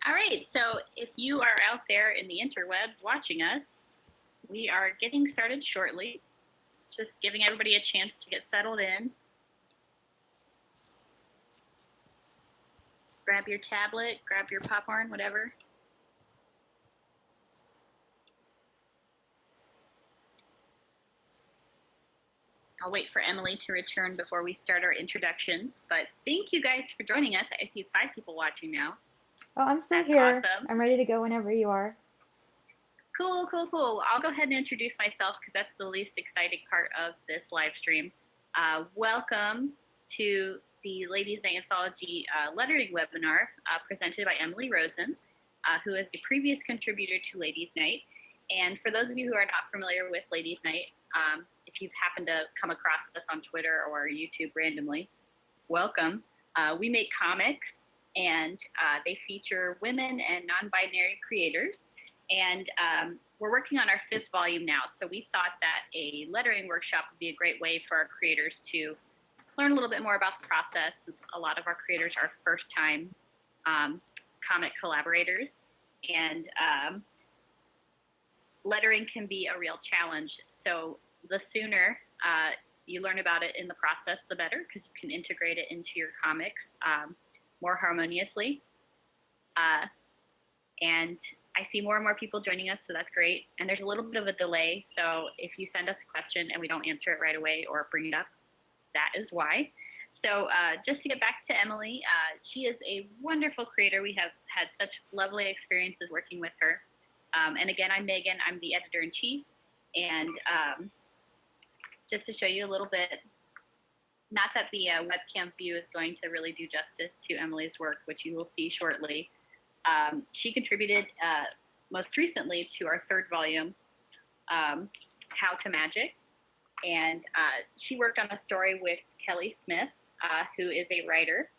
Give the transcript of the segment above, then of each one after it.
All right, so if you are out there in the interwebs watching us, we are getting started shortly. Just giving everybody a chance to get settled in. Grab your tablet, grab your popcorn, whatever. I'll wait for Emily to return before we start our introductions, but thank you guys for joining us. I see 5 people watching now. Oh, I'm still That's here. awesome. I'm ready to go whenever you are. Cool. I'll go ahead and introduce myself because that's the least exciting part of this live stream. Welcome to the Ladies Night Anthology lettering webinar presented by Emily Rosen, who is a previous contributor to Ladies Night. And for those of you who are not familiar with Ladies Night, if you've happened to come across us on Twitter or YouTube randomly, welcome. We make comics, and they feature women and non-binary creators. And we're working on our 5th volume now, so we thought that a lettering workshop would be a great way for our creators to learn a little bit more about the process, since a lot of our creators are first-time comic collaborators. And lettering can be a real challenge, so the sooner you learn about it in the process, the better, because you can integrate it into your comics more harmoniously. And I see more and more people joining us, so that's great. And there's a little bit of a delay, so if you send us a question and we don't answer it right away or bring it up, that is why. So just to get back to Emily, she is a wonderful creator. We have had such lovely experiences working with her. And again, I'm Megan. I'm the editor-in-chief. And just to show you a little bit, not that the webcam view is going to really do justice to Emily's work, which you will see shortly. She contributed most recently to our 3rd volume, How to Magic, and she worked on a story with Kelly Smith, who is a writer,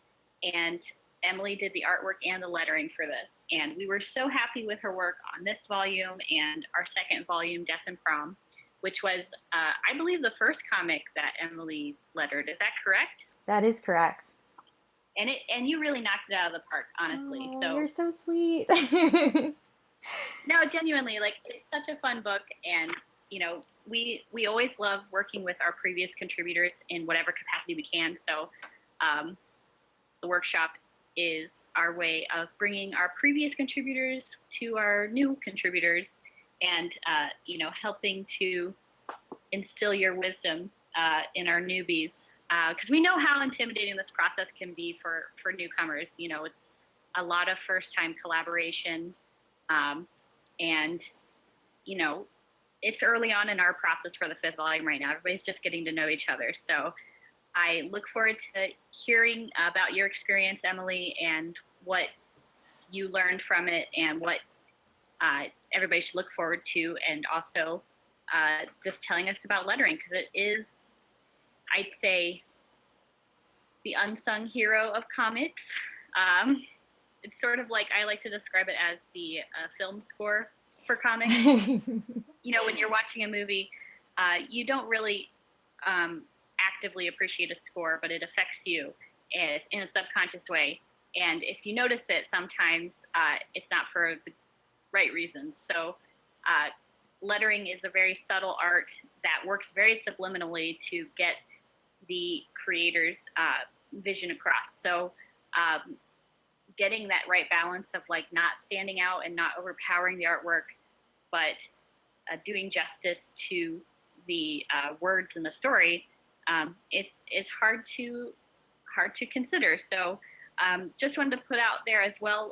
and Emily did the artwork and the lettering for this, and we were so happy with her work on this volume and our 2nd volume, Death and Prom, which was, I believe, the first comic that Emily lettered. Is that correct? That is correct. And you really knocked it out of the park, honestly. Oh, so you're so sweet. No, genuinely, like, it's such a fun book, and we always love working with our previous contributors in whatever capacity we can. So the workshop is our way of bringing our previous contributors to our new contributors, and helping to instill your wisdom in our newbies. Because we know how intimidating this process can be for newcomers. It's a lot of first-time collaboration, and it's early on in our process for the 5th volume right now. Everybody's just getting to know each other. So I look forward to hearing about your experience, Emily, and what you learned from it, and what everybody should look forward to, and also just telling us about lettering, because it is, I'd say, the unsung hero of comics. It's sort of like, I like to describe it as the film score for comics. When you're watching a movie, you don't really actively appreciate a score, but it affects you in a subconscious way. And if you notice it, sometimes it's not for the right reasons. So lettering is a very subtle art that works very subliminally to get the creator's vision across. So getting that right balance of, like, not standing out and not overpowering the artwork, but doing justice to the words in the story is hard to consider. So just wanted to put out there as well,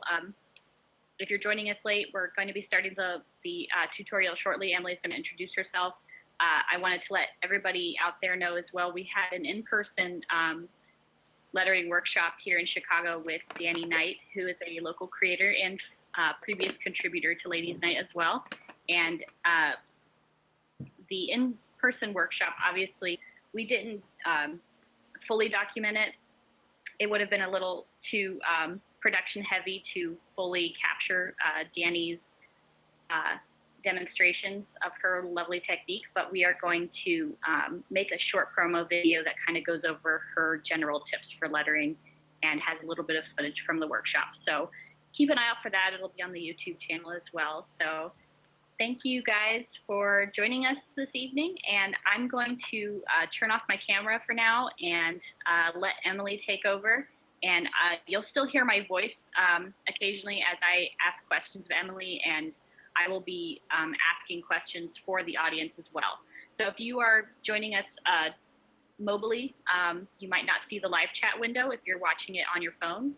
if you're joining us late, we're going to be starting the tutorial shortly. Emily's going to introduce herself. I wanted to let everybody out there know as well, we had an in-person lettering workshop here in Chicago with Danny Knight, who is a local creator and previous contributor to Ladies Night as well. And the in-person workshop, obviously, we didn't fully document it. It would have been a little too production heavy to fully capture Danny's demonstrations of her lovely technique, but we are going to make a short promo video that kind of goes over her general tips for lettering and has a little bit of footage from the workshop. So keep an eye out for that. It'll be on the YouTube channel as well. So thank you guys for joining us this evening. And I'm going to turn off my camera for now and let Emily take over. And you'll still hear my voice occasionally as I ask questions of Emily, and I will be asking questions for the audience as well. So if you are joining us mobily, you might not see the live chat window if you're watching it on your phone.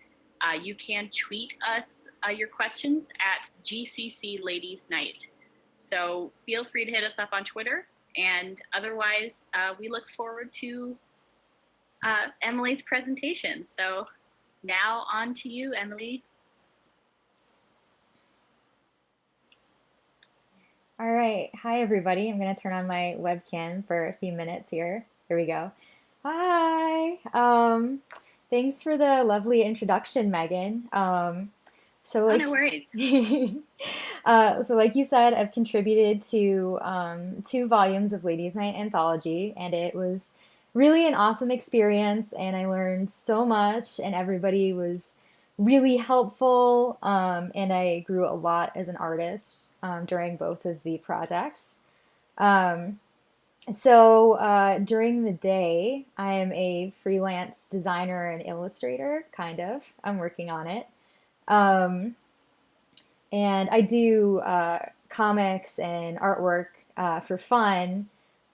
You can tweet us your questions at GCC Ladies Night. So feel free to hit us up on Twitter. And otherwise, we look forward to Emily's presentation. So now on to you, Emily. All right. Hi, everybody. I'm going to turn on my webcam for a few minutes here. Here we go. Hi. Thanks for the lovely introduction, Megan. So like, no worries. So like you said, I've contributed to 2 volumes of Ladies Night Anthology, and it was really an awesome experience, and I learned so much, and everybody was really helpful, and I grew a lot as an artist during both of the projects. During the day, I am a freelance designer and illustrator, kind of. I'm working on it. Um, and I do comics and artwork for fun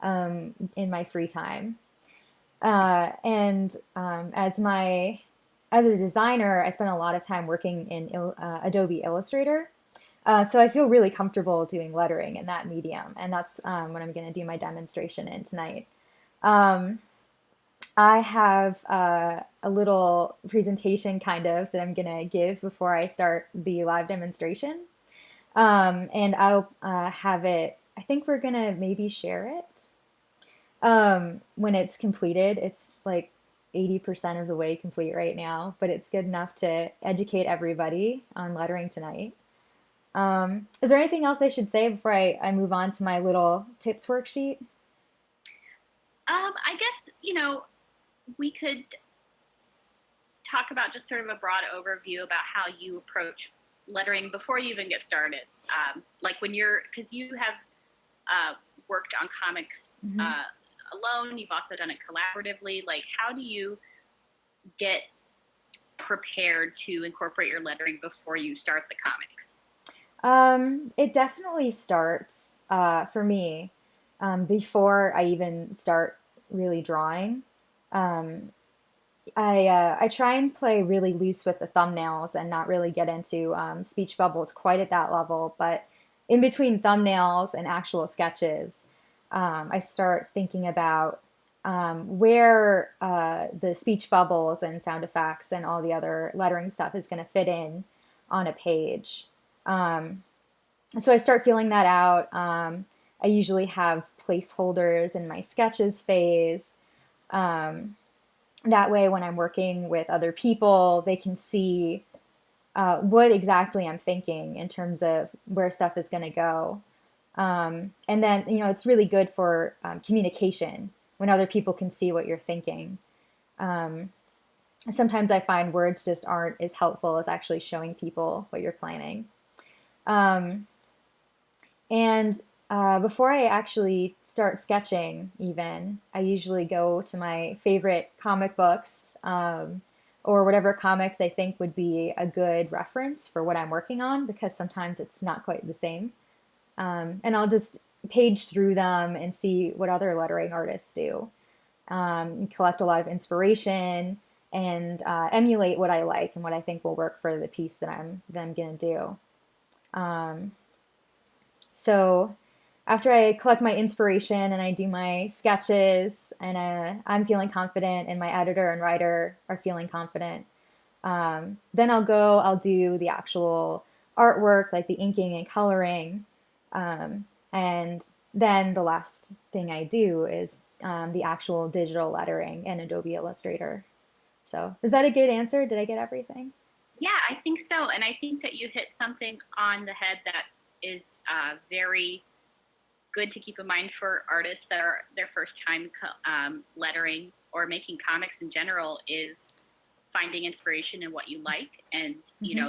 in my free time. As a designer, I spend a lot of time working in Adobe Illustrator. So I feel really comfortable doing lettering in that medium, and that's what I'm going to do my demonstration in tonight. I have a little presentation kind of that I'm going to give before I start the live demonstration. And I'll have it, I think we're going to maybe share it when it's completed. It's like 80% of the way complete right now, but it's good enough to educate everybody on lettering tonight. Is there anything else I should say before I move on to my little tips worksheet? I guess, we could talk about just sort of a broad overview about how you approach lettering before you even get started. Like when because you have worked on comics alone, you've also done it collaboratively. Like, how do you get prepared to incorporate your lettering before you start the comics? It definitely starts for me before I even start really drawing. I try and play really loose with the thumbnails and not really get into speech bubbles quite at that level. But in between thumbnails and actual sketches, I start thinking about where the speech bubbles and sound effects and all the other lettering stuff is going to fit in on a page. So I start feeling that out. I usually have placeholders in my sketches phase. That way, when I'm working with other people, they can see what exactly I'm thinking in terms of where stuff is going to go. And then, it's really good for communication when other people can see what you're thinking. And sometimes I find words just aren't as helpful as actually showing people what you're planning. Before I actually start sketching, even, I usually go to my favorite comic books or whatever comics I think would be a good reference for what I'm working on, because sometimes it's not quite the same. And I'll just page through them and see what other lettering artists do, and collect a lot of inspiration and emulate what I like and what I think will work for the piece that I'm going to do. So after I collect my inspiration and I do my sketches and I'm feeling confident and my editor and writer are feeling confident, then I'll do the actual artwork, like the inking and coloring. And then the last thing I do is the actual digital lettering in Adobe Illustrator. So is that a good answer? Did I get everything? Yeah, I think so. And I think that you hit something on the head that is very good to keep in mind for artists that are their first time lettering or making comics in general, is finding inspiration in what you like, and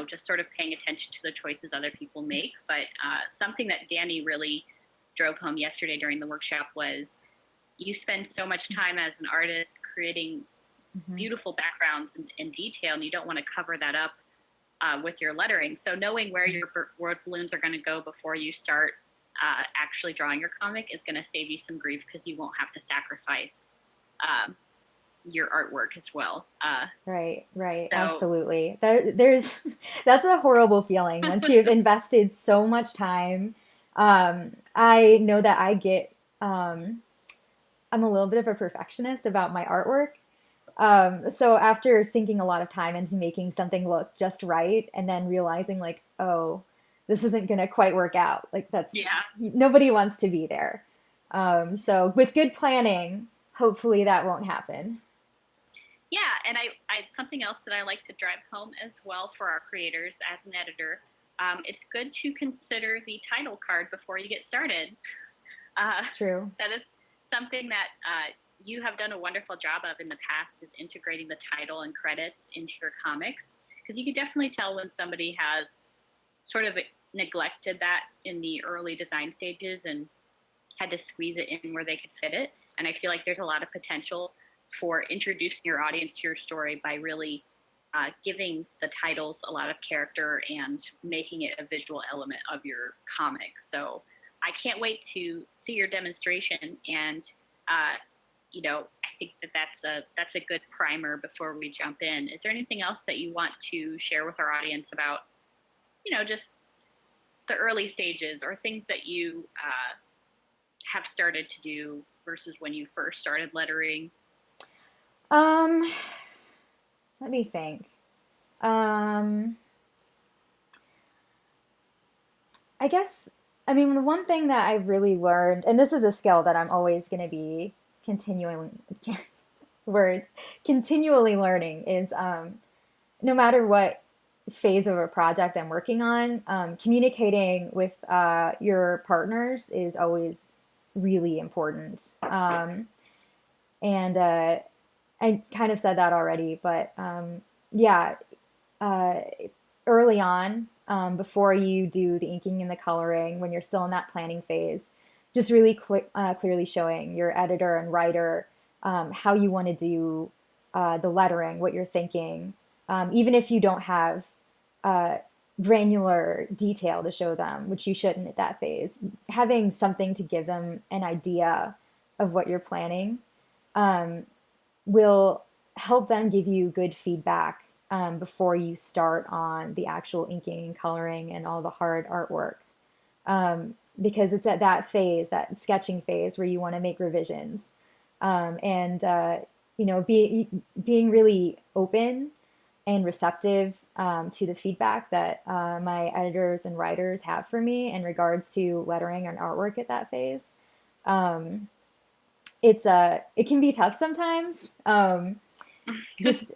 just sort of paying attention to the choices other people make. But something that Danny really drove home yesterday during the workshop was you spend so much time as an artist creating beautiful backgrounds and detail, and you don't want to cover that up with your lettering. So knowing where your word balloons are going to go before you start actually drawing your comic is going to save you some grief, because you won't have to sacrifice your artwork as well. Right, So, absolutely. There's that's a horrible feeling once you've invested so much time. I know that I'm a little bit of a perfectionist about my artwork. So after sinking a lot of time into making something look just right, and then realizing like, oh, this isn't gonna quite work out. Like yeah. nobody wants to be there. So with good planning, hopefully that won't happen. Yeah, and I something else that I like to drive home as well for our creators as an editor. It's good to consider the title card before you get started. It's true. That is something that you have done a wonderful job of in the past, is integrating the title and credits into your comics, because you can definitely tell when somebody has sort of neglected that in the early design stages and had to squeeze it in where they could fit it. And I feel like there's a lot of potential for introducing your audience to your story by really giving the titles a lot of character and making it a visual element of your comics. So I can't wait to see your demonstration, and I think that that's a good primer before we jump in. Is there anything else that you want to share with our audience about, just the early stages, or things that you have started to do versus when you first started lettering? Um, Let me think. Um, I guess, I mean, the one thing that I've really learned, and this is a skill that I'm always going to be continuing, words, continually learning, is no matter what phase of a project I'm working on, communicating with your partners is always really important. And I kind of said that already, but yeah, uh, early on, before you do the inking and the coloring, when you're still in that planning phase, just really clearly showing your editor and writer how you want to do the lettering, what you're thinking, even if you don't have uh, granular detail to show them, which you shouldn't at that phase. Having something to give them an idea of what you're planning will help them give you good feedback before you start on the actual inking and coloring and all the hard artwork. Because it's at that phase, that sketching phase, where you want to make revisions. And being really open and receptive to the feedback that my editors and writers have for me in regards to lettering and artwork at that phase. It can be tough sometimes. Just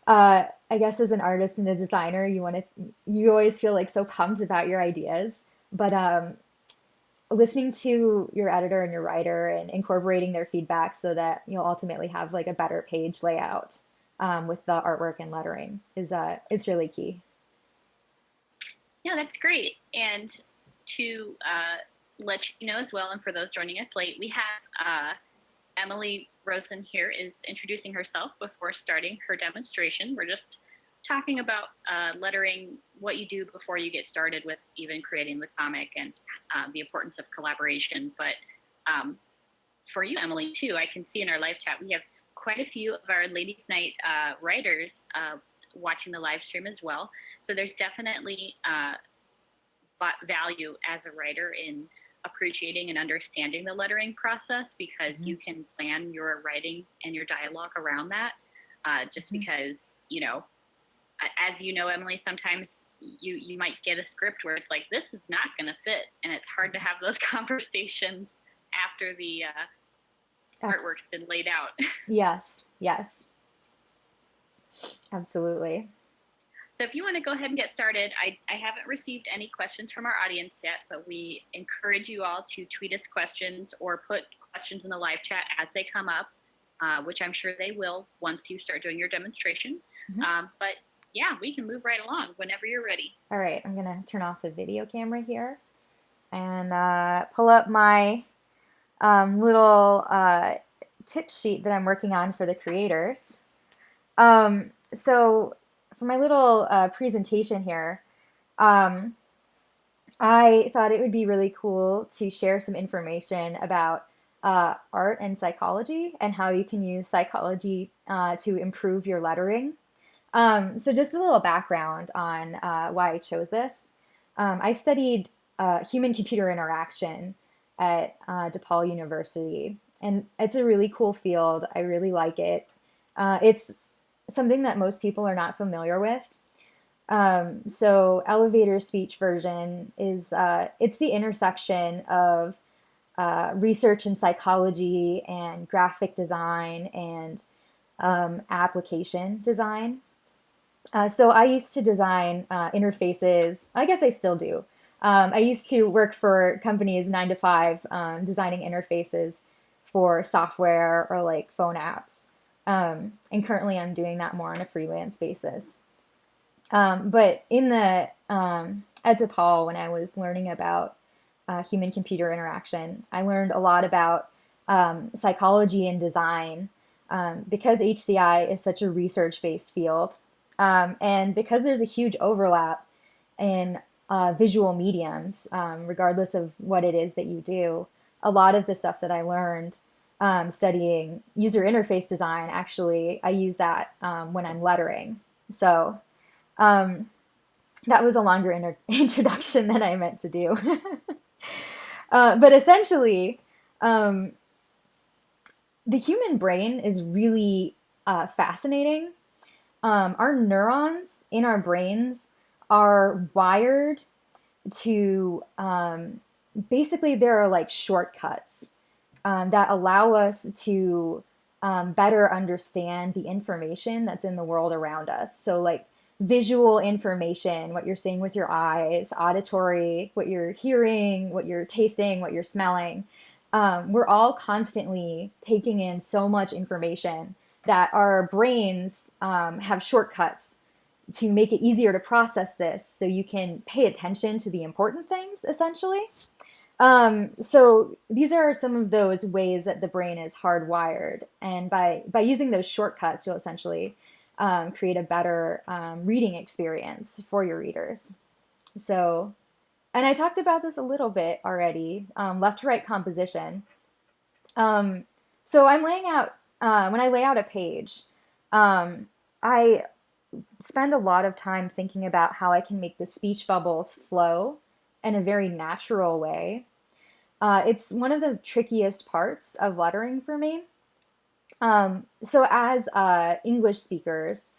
I guess as an artist and a designer, you always feel like so pumped about your ideas, but listening to your editor and your writer and incorporating their feedback so that you'll ultimately have like a better page layout with the artwork and lettering is really key. Yeah, that's great. And to let you know as well, and for those joining us late, we have Emily Rosen here is introducing herself before starting her demonstration. We're just talking about lettering, what you do before you get started with even creating the comic, and the importance of collaboration. But for you, Emily, too, I can see in our live chat, we have quite a few of our Ladies Night writers watching the live stream as well. So there's definitely value as a writer in appreciating and understanding the lettering process, because you can plan your writing and your dialogue around that. Just because, as you know, Emily, sometimes you might get a script where it's like, this is not going to fit. And it's hard to have those conversations after the artwork's been laid out. Yes, absolutely. So if you want to go ahead and get started, I haven't received any questions from our audience yet, but we encourage you all to tweet us questions or put questions in the live chat as they come up, which I'm sure they will once you start doing your demonstration. Mhm. But yeah, we can move right along whenever you're ready. All right, I'm gonna turn off the video camera here and pull up my little tip sheet that I'm working on for the creators. So for my little presentation here, um, I thought it would be really cool to share some information about art and psychology and how you can use psychology to improve your lettering. So just a little background on why I chose this. I studied human-computer interaction at DePaul University, and it's a really cool field. I really like it. It's something that most people are not familiar with. So elevator speech version is it's the intersection of research in psychology and graphic design and application design. So I used to design interfaces. I guess I still do. I used to work for companies 9 to 5, designing interfaces for software or like phone apps. And currently I'm doing that more on a freelance basis. But in the at DePaul, when I was learning about human-computer interaction, I learned a lot about psychology and design because HCI is such a research-based field, and because there's a huge overlap in visual mediums, regardless of what it is that you do. A lot of the stuff that I learned studying user interface design, actually, I use that when I'm lettering. So um, that was a longer introduction than I meant to do. But essentially, um, the human brain is really fascinating. Our neurons in our brains are wired to basically, there are like shortcuts that allow us to better understand the information that's in the world around us. So, like visual information, what you're seeing with your eyes, auditory, what you're hearing, what you're tasting, what you're smelling. We're all constantly taking in so much information that our brains have shortcuts to make it easier to process this so you can pay attention to the important things, essentially. So these are some of those ways that the brain is hardwired. And by using those shortcuts, you'll essentially create a better reading experience for your readers. So, and I talked about this a little bit already, left to right composition. Um, so I'm laying out, when I lay out a page, I spend a lot of time thinking about how I can make the speech bubbles flow in a very natural way. It's one of the trickiest parts of lettering for me. So as English speakers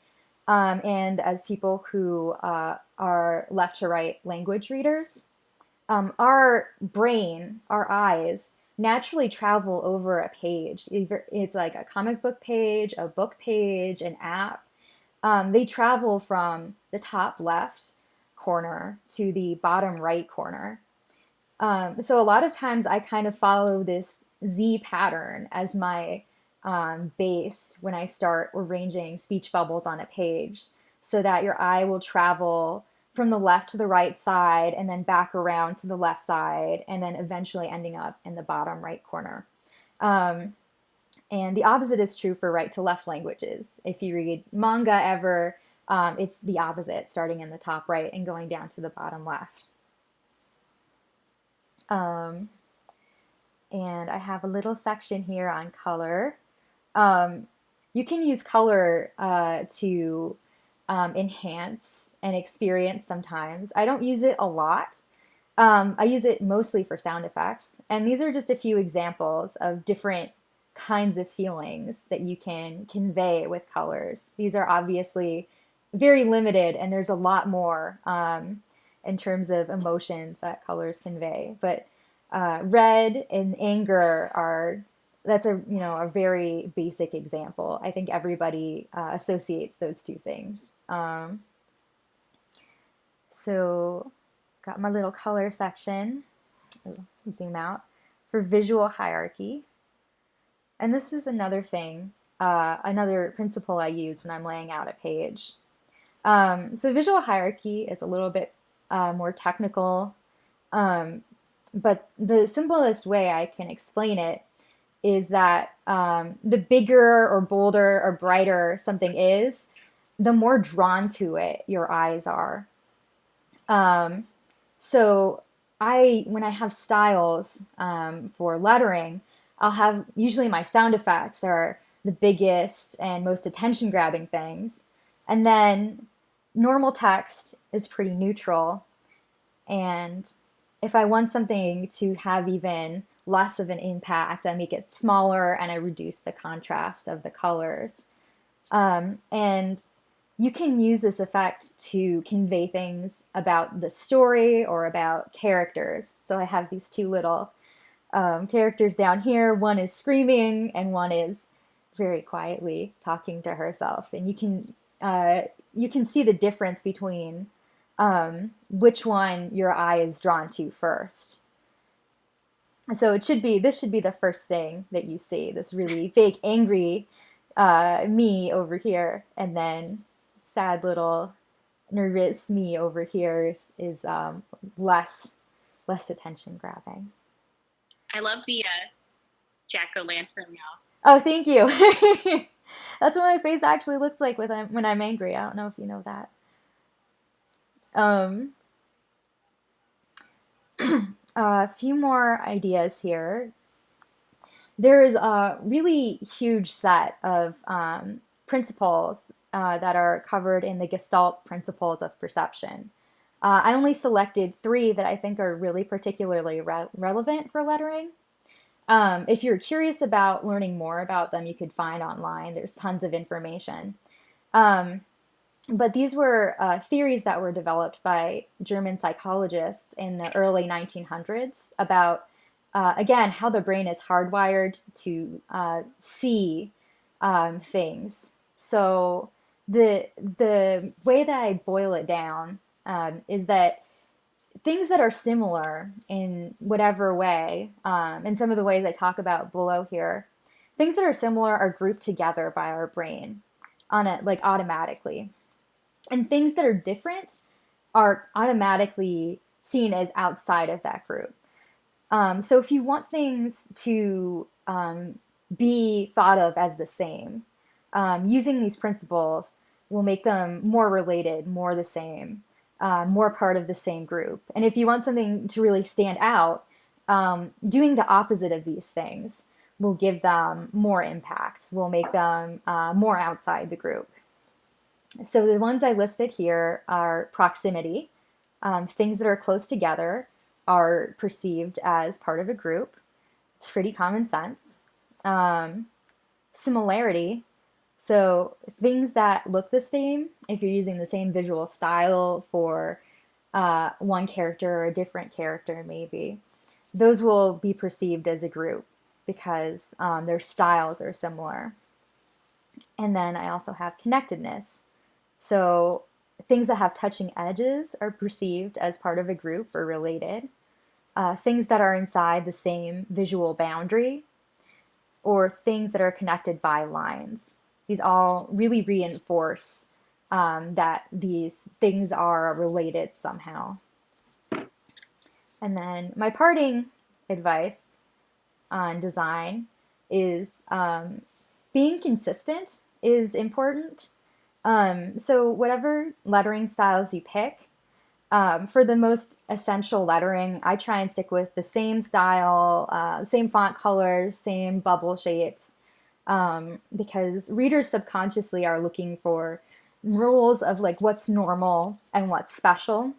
and as people who are left to right language readers, our brain, our eyes, naturally travel over a page. Either it's like a comic book page, a book page, an app. They travel from the top left corner to the bottom right corner. So a lot of times I kind of follow this Z pattern as my base when I start arranging speech bubbles on a page, so that your eye will travel from the left to the right side and then back around to the left side and then eventually ending up in the bottom right corner. Um, and the opposite is true for right to left languages. If you read manga ever, it's the opposite, starting in the top right and going down to the bottom left. Um, and I have a little section here on color. Um, you can use color to enhance an experience sometimes. I don't use it a lot. I use it mostly for sound effects. And these are just a few examples of different kinds of feelings that you can convey with colors. These are obviously very limited, and there's a lot more in terms of emotions that colors convey. But red and anger are that's a very basic example. I think everybody associates those two things. So got my little color section. Zoom out for visual hierarchy. And this is another thing another principle I use when I'm laying out a page. So visual hierarchy is a little bit more technical, um, but the simplest way I can explain it is that the bigger or bolder or brighter something is, the more drawn to it your eyes are. Um, so when I have styles for lettering, I'll have usually my sound effects are the biggest and most attention grabbing things. And then normal text is pretty neutral. And if I want something to have even less of an impact, I make it smaller and I reduce the contrast of the colors. And you can use this effect to convey things about the story or about characters. So I have these two little characters down here. One is screaming and one is very quietly talking to herself. And you can see the difference between which one your eye is drawn to first. So this should be the first thing that you see, this really big, angry me over here, and then sad little nervous me over here is less attention grabbing. I love the jack-o'-lantern mouth. Oh, thank you. That's what my face actually looks like when I'm angry. I don't know if you know that. Um, a few more ideas here. There is a really huge set of principles that are covered in the Gestalt principles of perception. I only selected 3 that I think are really particularly relevant for lettering. If you're curious about learning more about them, you could find online. There's tons of information. But these were theories that were developed by German psychologists in the early 1900s about, again, how the brain is hardwired to see things. So the way that I boil it down is that things that are similar in whatever way, and some of the ways I talk about below here, things that are similar are grouped together by our brain automatically. And things that are different are automatically seen as outside of that group. So if you want things to be thought of as the same, using these principles will make them more related, more the same, more part of the same group. And if you want something to really stand out, doing the opposite of these things will give them more impact, will make them more outside the group. So the ones I listed here are proximity. Things that are close together are perceived as part of a group. It's pretty common sense. Similarity. So things that look the same, if you're using the same visual style for one character or a different character maybe, those will be perceived as a group because their styles are similar. And then I also have connectedness. So things that have touching edges are perceived as part of a group or related. Things that are inside the same visual boundary, or things that are connected by lines. These all really reinforce that these things are related somehow. And then my parting advice on design is being consistent is important. So whatever lettering styles you pick, for the most essential lettering, I try and stick with the same style, same font colors, same bubble shapes, because readers subconsciously are looking for rules of like what's normal and what's special.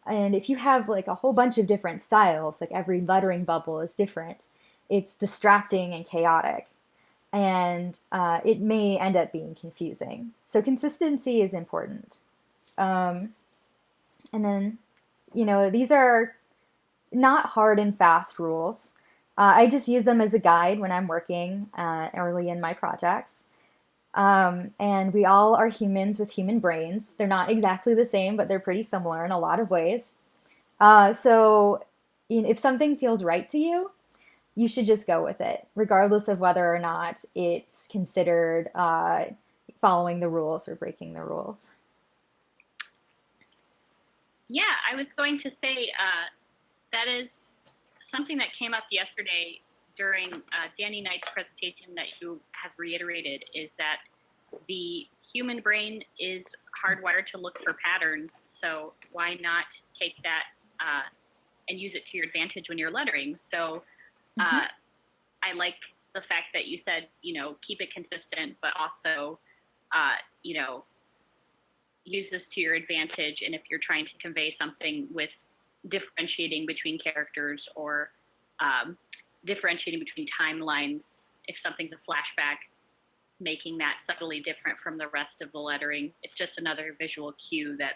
And if you have like a whole bunch of different styles, like every lettering bubble is different, it's distracting and chaotic. And it may end up being confusing. So consistency is important. And then, these are not hard and fast rules. I just use them as a guide when I'm working early in my projects. And we all are humans with human brains. They're not exactly the same, but they're pretty similar in a lot of ways. So if something feels right to you, you should just go with it, regardless of whether or not it's considered following the rules or breaking the rules. Yeah, I was going to say that is something that came up yesterday during Danny Knight's presentation that you have reiterated, is that the human brain is hardwired to look for patterns. So why not take that and use it to your advantage when you're lettering? So I like the fact that you said, keep it consistent, but also, use this to your advantage. And if you're trying to convey something with differentiating between characters or differentiating between timelines, if something's a flashback, making that subtly different from the rest of the lettering, it's just another visual cue that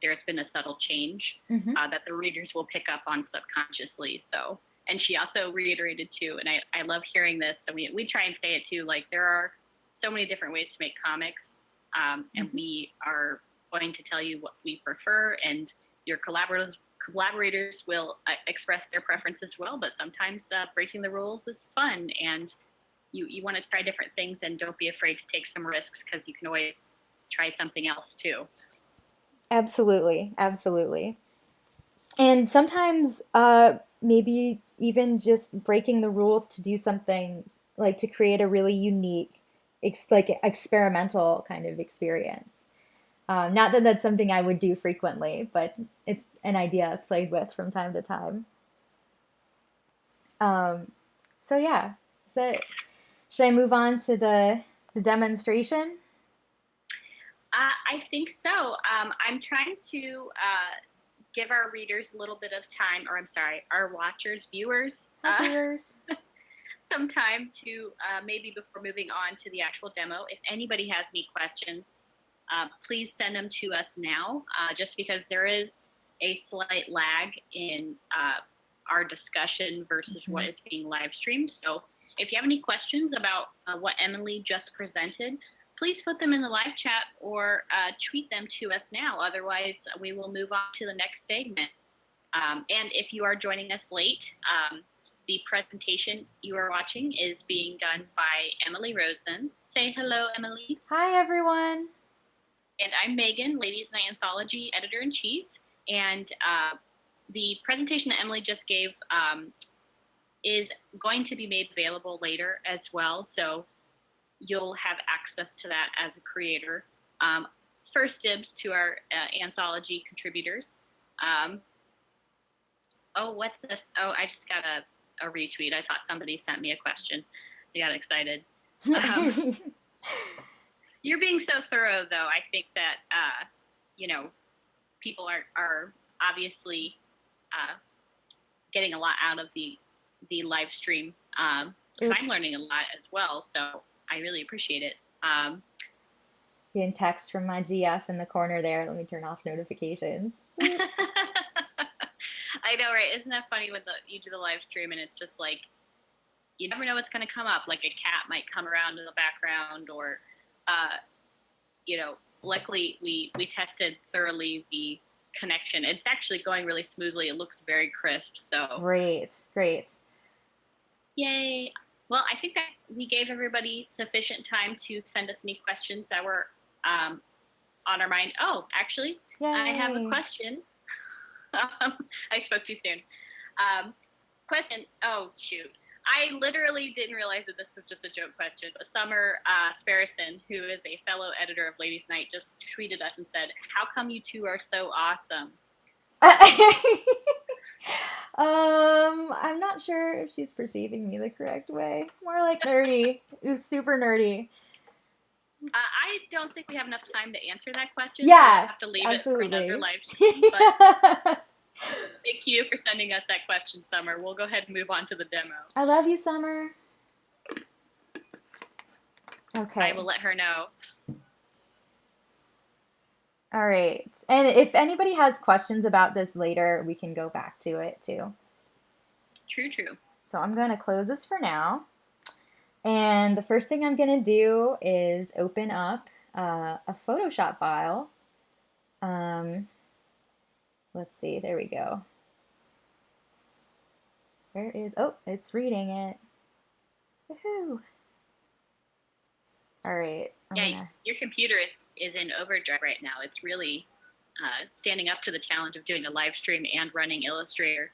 there's been a subtle change that the readers will pick up on subconsciously. So, and she also reiterated too, and I love hearing this. So we try and say it too, like there are so many different ways to make comics, and we are going to tell you what we prefer, and your collaborators will express their preference as well. But sometimes breaking the rules is fun, and you want to try different things, and don't be afraid to take some risks, because you can always try something else too. Absolutely, absolutely. And sometimes maybe even just breaking the rules to do something, like to create a really unique, like experimental kind of experience. Not that that's something I would do frequently, but it's an idea I've played with from time to time. So yeah, so should I move on to the demonstration? I think so. I'm trying to give our readers a little bit of time, or I'm sorry, our watchers, viewers, Viewers. some time to maybe before moving on to the actual demo. If anybody has any questions, please send them to us now, just because there is a slight lag in our discussion versus what is being live streamed. So if you have any questions about what Emily just presented, please put them in the live chat or tweet them to us now. Otherwise, we will move on to the next segment. And if you are joining us late, the presentation you are watching is being done by Emily Rosen. Say hello, Emily. Hi, everyone. And I'm Megan, Ladies Night Anthology Editor-in-Chief. And the presentation that Emily just gave is going to be made available later as well. So you'll have access to that as a creator. First dibs to our anthology contributors. Oh, what's this? Oh, I just got a retweet. I thought somebody sent me a question. I got excited. You're being so thorough, though. I think that, people are obviously getting a lot out of the live stream. Because I'm learning a lot as well, so I really appreciate it. Getting text from my GF in the corner there. Let me turn off notifications. Oops. I know, right? Isn't that funny when you do the live stream and it's just like, you never know what's going to come up. Like a cat might come around in the background, or, luckily we tested thoroughly the connection. It's actually going really smoothly. It looks very crisp. So Great. Yay. Well, I think that we gave everybody sufficient time to send us any questions that were on our mind. Oh, actually, Yay. I have a question. I spoke too soon. Question. Oh, shoot. I literally didn't realize that this was just a joke question. But Summer Sparrison, who is a fellow editor of Ladies Night, just tweeted us and said, "How come you two are so awesome?" I'm not sure if she's perceiving me the correct way. More like nerdy. Ooh, super nerdy. I don't think we have enough time to answer that question. Yeah, so we'll have to leave absolutely. it for another live stream. But thank you for sending us that question, Summer. We'll go ahead and move on to the demo. I love you, Summer. Okay. I will let her know. All right. And if anybody has questions about this later, we can go back to it too. True. So I'm going to close this for now. And the first thing I'm going to do is open up a Photoshop file. Let's see. There we go. Where is, oh, it's reading it. Woohoo! All right, I'm Yeah, gonna, your computer is in overdrive right now. It's really standing up to the challenge of doing a live stream and running Illustrator.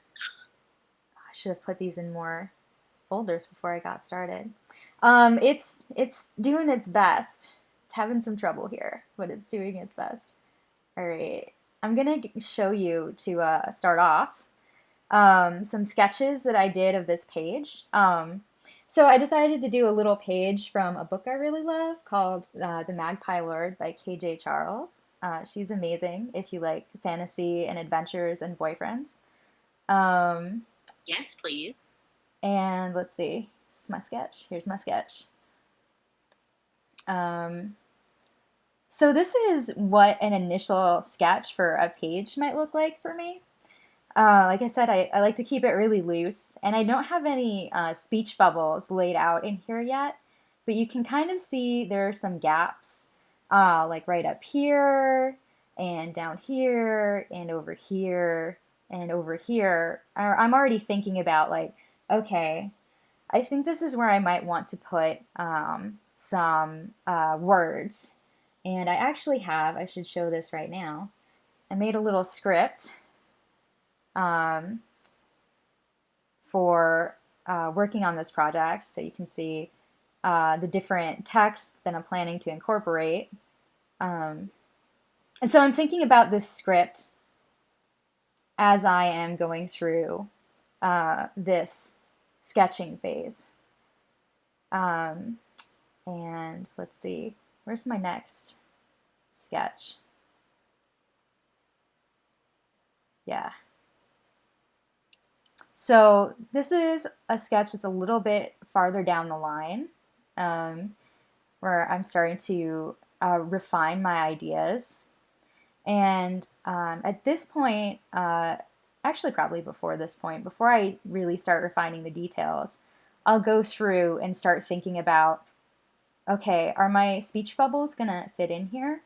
I should have put these in more folders before I got started. It's doing its best. It's having some trouble here, but it's doing its best. All right, I'm gonna show you to start off some sketches that I did of this page. So I decided to do a little page from a book I really love called The Magpie Lord by K.J. Charles. She's amazing if you like fantasy and adventures and boyfriends. Um, Yes, please. and let's see, this is my sketch. Here's my sketch. Um, so this is what an initial sketch for a page might look like for me. Like I said, I like to keep it really loose, and I don't have any speech bubbles laid out in here yet, but you can kind of see there are some gaps, like right up here, and down here, and over here, and over here. I'm already thinking about like, okay, I think this is where I might want to put some words. And I actually have, I should show this right now. I made a little script um, for working on this project, so you can see the different texts that I'm planning to incorporate. And so I'm thinking about this script as I am going through this sketching phase. And let's see, where's my next sketch? Yeah. So this is a sketch that's a little bit farther down the line, where I'm starting to refine my ideas. And at this point, actually probably before this point, before I really start refining the details, I'll go through and start thinking about, okay, are my speech bubbles gonna fit in here?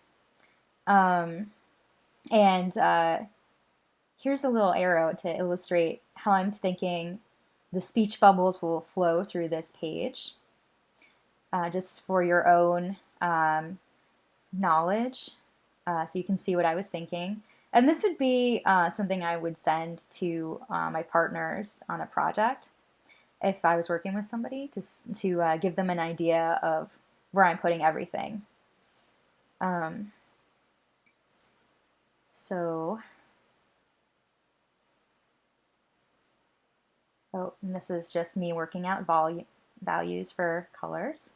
And here's a little arrow to illustrate how I'm thinking the speech bubbles will flow through this page, just for your own knowledge, so you can see what I was thinking. And this would be something I would send to my partners on a project if I was working with somebody, to give them an idea of where I'm putting everything. So, oh, and this is just me working out values for colors.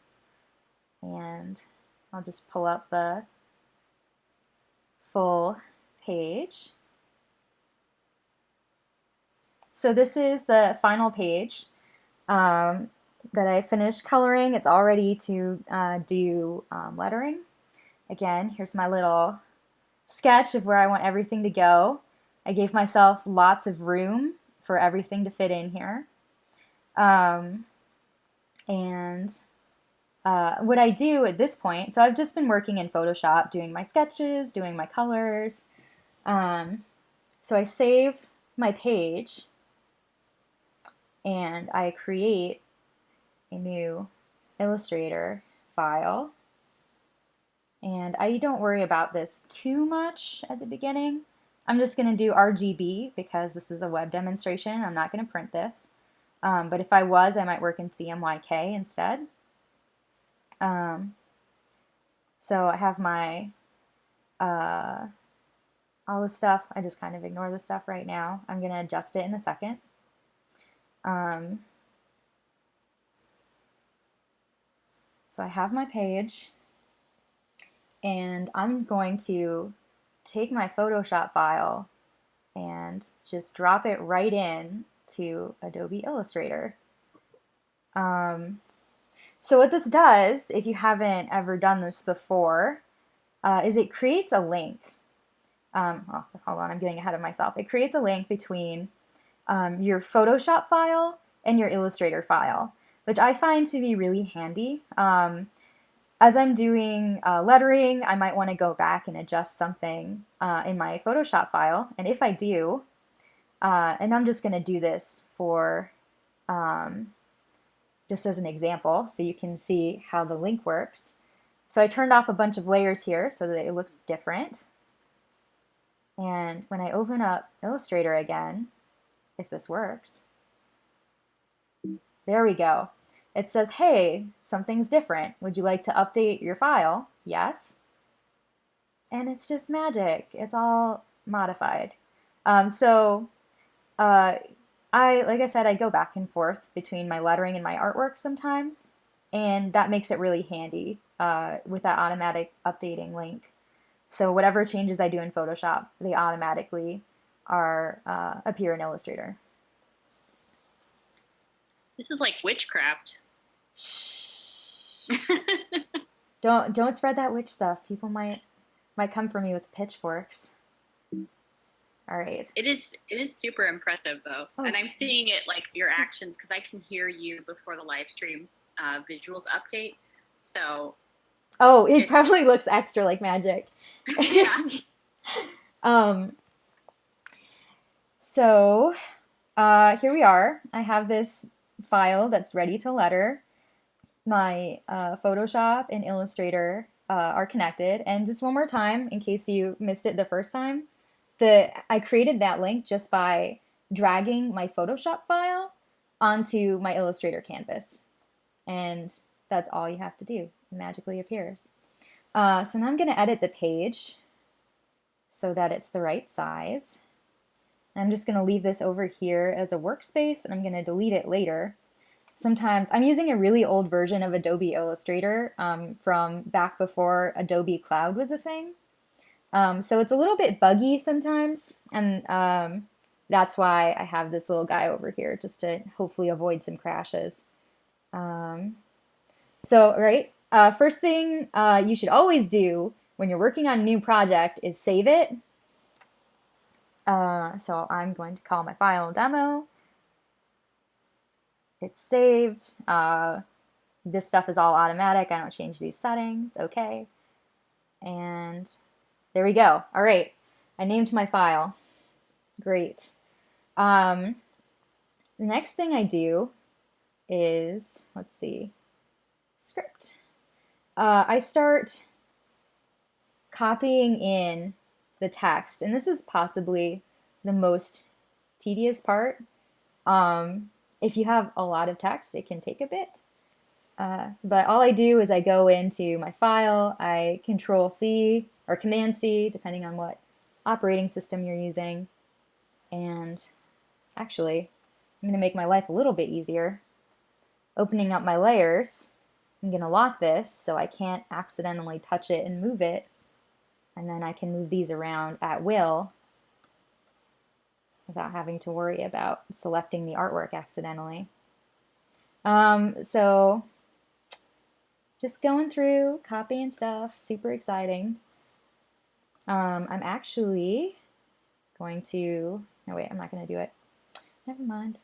And I'll just pull up the full page. So this is the final page that I finished coloring. It's all ready to do lettering. Again, here's my little sketch of where I want everything to go. I gave myself lots of room for everything to fit in here. And what I do at this point, so I've just been working in Photoshop, doing my sketches, doing my colors. So I save my page and I create a new Illustrator file. And I don't worry about this too much at the beginning. I'm just going to do RGB because this is a web demonstration. I'm not going to print this. But if I was, I might work in CMYK instead. So I have my, all this stuff. I just kind of ignore this stuff right now. I'm going to adjust it in a second. So I have my page, and I'm going to take my Photoshop file and just drop it right in to Adobe Illustrator. So what this does, if you haven't ever done this before, is it creates a link. Oh, hold on, I'm getting ahead of myself. It creates a link between your Photoshop file and your Illustrator file, which I find to be really handy. As I'm doing lettering, I might want to go back and adjust something in my Photoshop file, and if I do, and I'm just going to do this for just as an example, so you can see how the link works. So I turned off a bunch of layers here so that it looks different. And when I open up Illustrator again, if this works, there we go. It says, hey, something's different. Would you like to update your file? Yes. And it's just magic. It's all modified. So like I said, I go back and forth between my lettering and my artwork sometimes, and that makes it really handy with that automatic updating link. So whatever changes I do in Photoshop, they automatically appear in Illustrator. This is like witchcraft. Shh. Don't spread that witch stuff. People might come for me with pitchforks. All right. It is super impressive though, and I'm seeing it like your actions because I can hear you before the live stream visuals update. So. Oh, it probably looks extra like magic. Yeah. So here we are. I have this file that's ready to letter. My Photoshop and Illustrator are connected. And just one more time, in case you missed it the first time, I created that link just by dragging my Photoshop file onto my Illustrator canvas. And that's all you have to do. It magically appears. So now I'm going to edit the page so that it's the right size. I'm just going to leave this over here as a workspace, and I'm going to delete it later. Sometimes I'm using a really old version of Adobe Illustrator from back before Adobe Cloud was a thing. So it's a little bit buggy sometimes, and that's why I have this little guy over here, just to hopefully avoid some crashes. First thing you should always do when you're working on a new project is save it. So I'm going to call my file demo. It's saved. This stuff is all automatic. I don't change these settings. Okay. And there we go. All right. I named my file. Great. The next thing I do is, let's see, script. I start copying in the text, and this is possibly the most tedious part. If you have a lot of text, it can take a bit. But all I do is I go into my file, I Control-C or Command-C, depending on what operating system you're using. And actually, I'm going to make my life a little bit easier. Opening up my layers, I'm going to lock this so I can't accidentally touch it and move it. And then I can move these around at will without having to worry about selecting the artwork accidentally. So just going through, copying stuff, super exciting. I'm actually going to, no wait, I'm not going to do it. Never mind.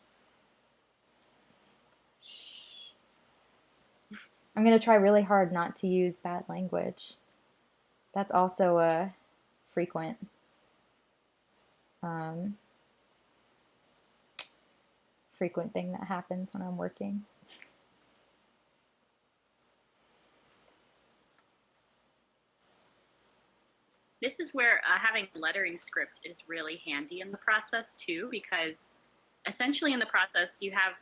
I'm going to try really hard not to use bad language. That's also a frequent thing that happens when I'm working. This is where having a lettering script is really handy in the process too, because essentially in the process you have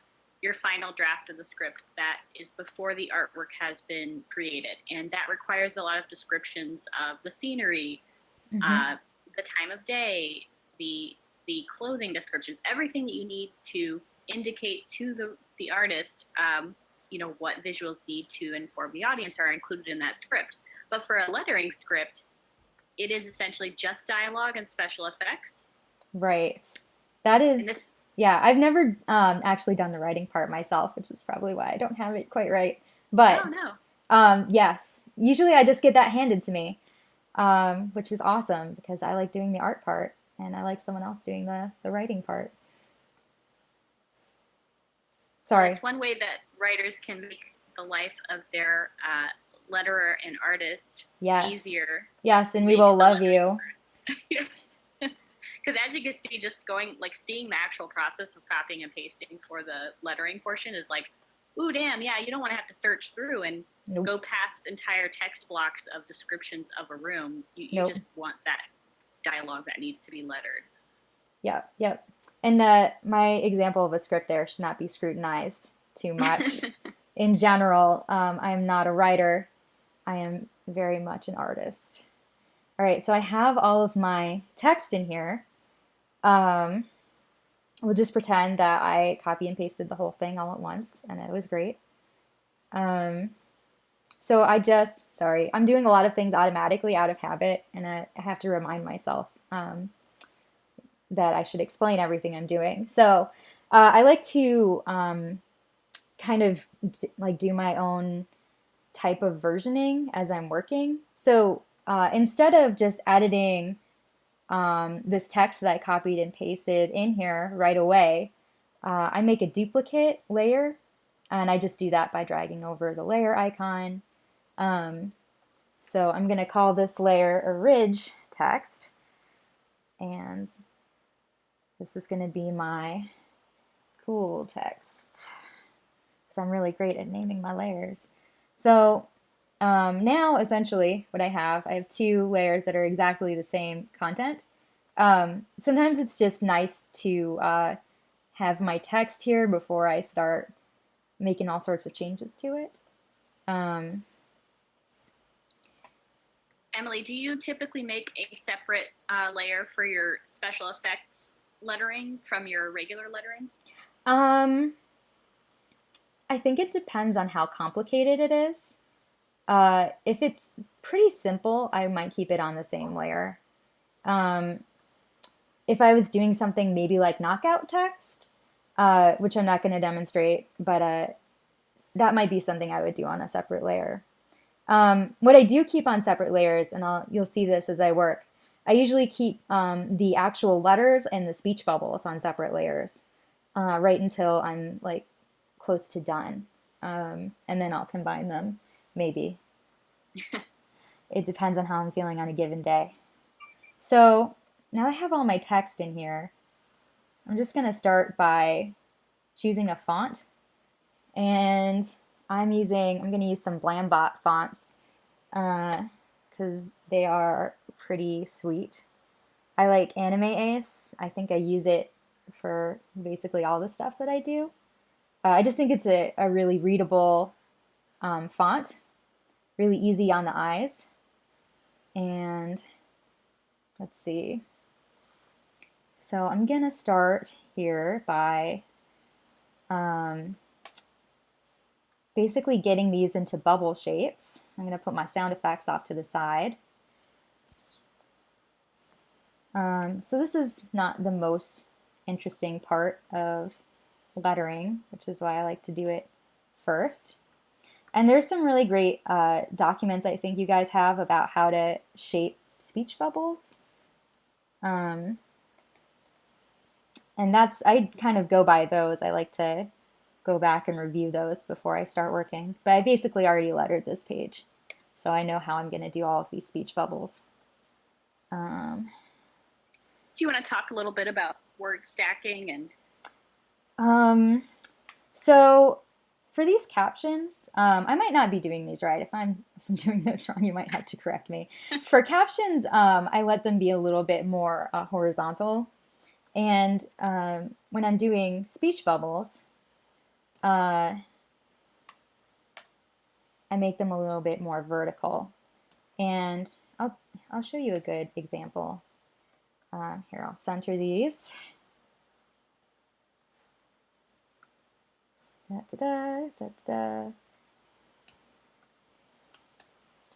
your final draft of the script that is before the artwork has been created, and that requires a lot of descriptions of the scenery, the time of day, the clothing descriptions, everything that you need to indicate to the artist, what visuals need to inform the audience are included in that script. But for a lettering script, it is essentially just dialogue and special effects. Right. That is, yeah, I've never actually done the writing part myself, which is probably why I don't have it quite right. But yes, usually I just get that handed to me, which is awesome because I like doing the art part and I like someone else doing the writing part. Sorry. It's one way that writers can make the life of their letterer and artist easier. Yes, and we will love you. Yes. Because as you can see, just going, like, seeing the actual process of copying and pasting for the lettering portion is like, ooh, damn, yeah, you don't want to have to search through and Nope. go past entire text blocks of descriptions of a room. You Nope. just want that dialogue that needs to be lettered. Yep, yep. And my example of a script there should not be scrutinized too much. In general, I'm not a writer. I am very much an artist. All right, so I have all of my text in here. Um, we'll just pretend that I copy and pasted the whole thing all at once, and it was great. So sorry, I'm doing a lot of things automatically out of habit, and I have to remind myself that I should explain everything I'm doing. So I like to kind of like do my own type of versioning as I'm working. So instead of just editing this text that I copied and pasted in here right away, I make a duplicate layer, and I just do that by dragging over the layer icon. So I'm going to call this layer orig text, and this is going to be my cool text, because I'm really great at naming my layers. So now essentially what I have two layers that are exactly the same content. Sometimes it's just nice to have my text here before I start making all sorts of changes to it. Emily, do you typically make a separate layer for your special effects lettering from your regular lettering? I think it depends on how complicated it is. If it's pretty simple, I might keep it on the same layer. If I was doing something maybe like knockout text, which I'm not going to demonstrate, but that might be something I would do on a separate layer. What I do keep on separate layers, and you'll see this as I work, I usually keep the actual letters and the speech bubbles on separate layers right until I'm like close to done. And then I'll combine them, maybe. It depends on how I'm feeling on a given day. So now I have all my text in here. I'm just going to start by choosing a font. And I'm going to use some Blambot fonts because they are pretty sweet. I like Anime Ace. I think I use it for basically all the stuff that I do. I just think it's a really readable font, really easy on the eyes. And let's see. So I'm going to start here by basically getting these into bubble shapes. I'm going to put my sound effects off to the side. So this is not the most interesting part of lettering, which is why I like to do it first. And there's some really great documents I think you guys have about how to shape speech bubbles. And I kind of go by those. I like to go back and review those before I start working. But I basically already lettered this page, so I know how I'm going to do all of these speech bubbles. Do you want to talk a little bit about word stacking and? So for these captions, I might not be doing these right. If I'm doing this wrong, you might have to correct me. For captions, I let them be a little bit more horizontal. And when I'm doing speech bubbles, I make them a little bit more vertical. And I'll show you a good example. Here, I'll center these. Da, da, da, da, da.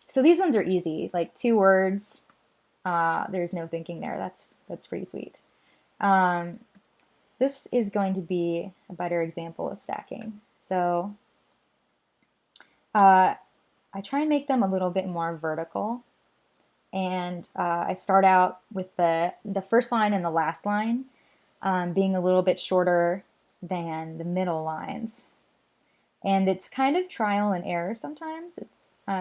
So these ones are easy, like 2 words. There's no thinking there. That's pretty sweet. This is going to be a better example of stacking. So I try and make them a little bit more vertical. And I start out with the first line and the last line being a little bit shorter than the middle lines. And it's kind of trial and error sometimes.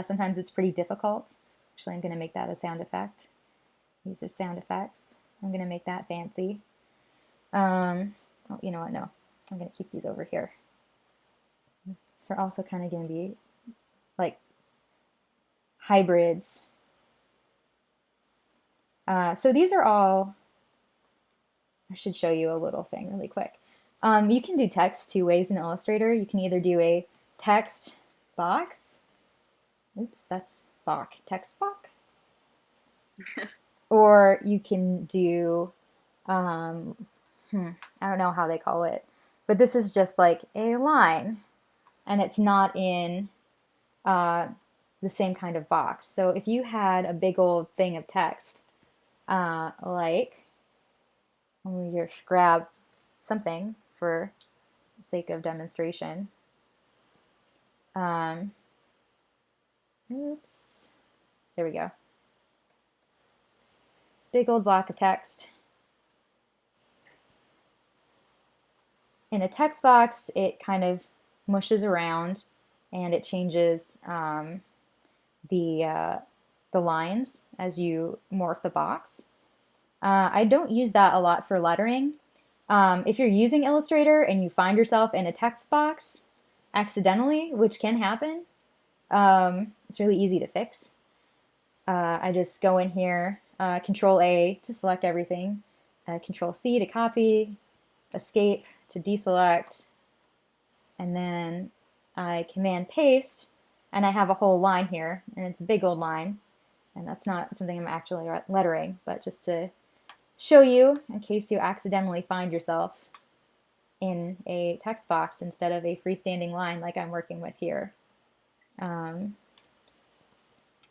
Sometimes it's pretty difficult. Actually, I'm going to make that a sound effect. These are sound effects. I'm going to make that fancy. Oh, you know what? No, I'm going to keep these over here. So they're also kind of going to be like hybrids. So these are all, I should show you a little thing really quick. You can do text two ways in Illustrator. You can either do a text box. Oops, that's box. Text box. Or you can do, I don't know how they call it, but this is just like a line, and it's not in the same kind of box. So if you had a big old thing of text, like, let me just grab something for the sake of demonstration. Oops, there we go. Big old block of text. In a text box, it kind of mushes around and it changes the lines as you morph the box. I don't use that a lot for lettering. If you're using Illustrator and you find yourself in a text box accidentally, which can happen, it's really easy to fix. I just go in here, Control A to select everything, Control C to copy, Escape to deselect, and then I Command Paste, and I have a whole line here, and it's a big old line, and that's not something I'm actually lettering, but just to show you in case you accidentally find yourself in a text box instead of a freestanding line like I'm working with here.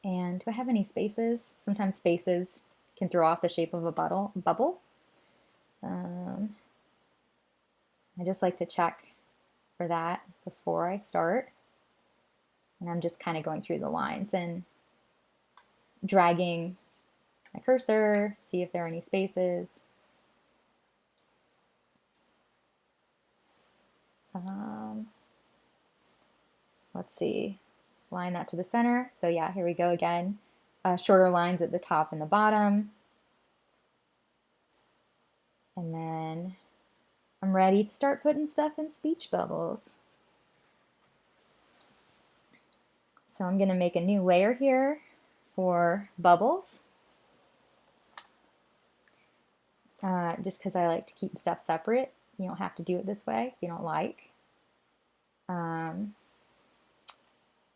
And do I have any spaces? Sometimes spaces can throw off the shape of a bubble. I just like to check for that before I start. And I'm just kind of going through the lines and dragging my cursor, see if there are any spaces. Let's see, line that to the center. So yeah, here we go again. Shorter lines at the top and the bottom. And then I'm ready to start putting stuff in speech bubbles. So I'm going to make a new layer here for bubbles. Just because I like to keep stuff separate. You don't have to do it this way if you don't like.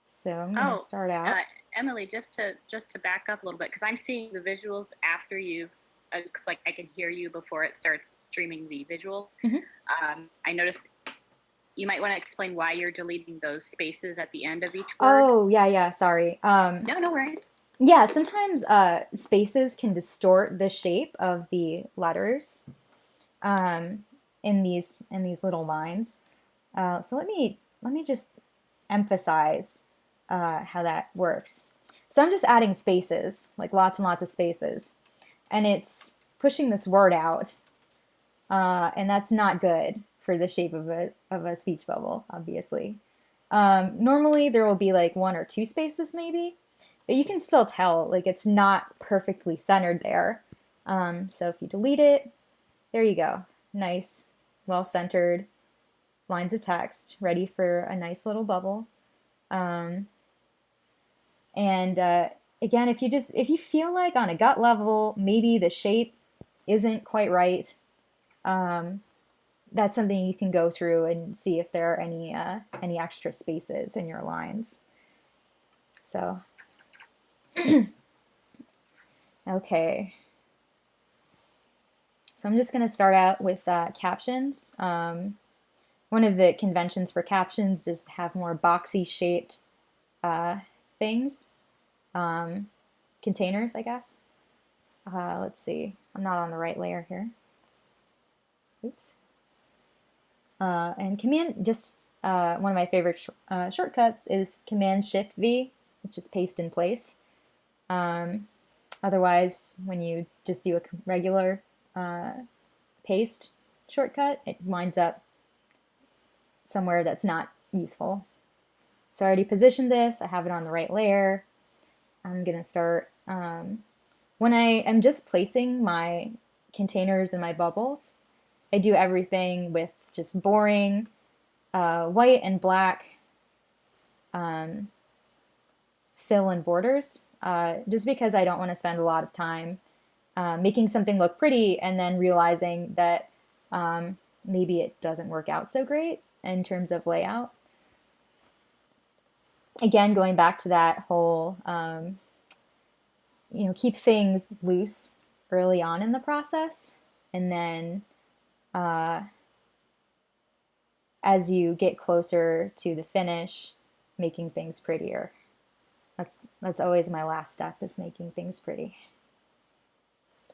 So I'm going to start out. Emily, just to back up a little bit, because I'm seeing the visuals after you've, like I can hear you before it starts streaming the visuals. I noticed you might want to explain why you're deleting those spaces at the end of each word. Oh, yeah, sorry. No worries. Yeah, sometimes spaces can distort the shape of the letters in these little lines. So let me just emphasize how that works. So I'm just adding spaces, like lots and lots of spaces, and it's pushing this word out, and that's not good for the shape of a speech bubble, obviously. Normally there will be like one or two spaces maybe, but you can still tell like it's not perfectly centered there. So if you delete it, there you go. Nice, well-centered lines of text, ready for a nice little bubble. Again, if you feel like on a gut level, maybe the shape isn't quite right, that's something you can go through and see if there are any extra spaces in your lines. So, okay. So I'm just going to start out with captions. One of the conventions for captions is to have more boxy shaped things, containers, I guess. Let's see, I'm not on the right layer here. Oops. And one of my favorite shortcuts is Command-Shift-V, which is paste in place. Otherwise, when you just do a regular paste shortcut, it winds up somewhere that's not useful. So I already positioned this, I have it on the right layer. I'm going to start, when I am just placing my containers and my bubbles. I do everything with just boring white and black fill and borders, just because I don't want to spend a lot of time making something look pretty and then realizing that maybe it doesn't work out so great in terms of layout. Again, going back to that whole, keep things loose early on in the process, and then as you get closer to the finish, making things prettier. That's always my last step, is making things pretty.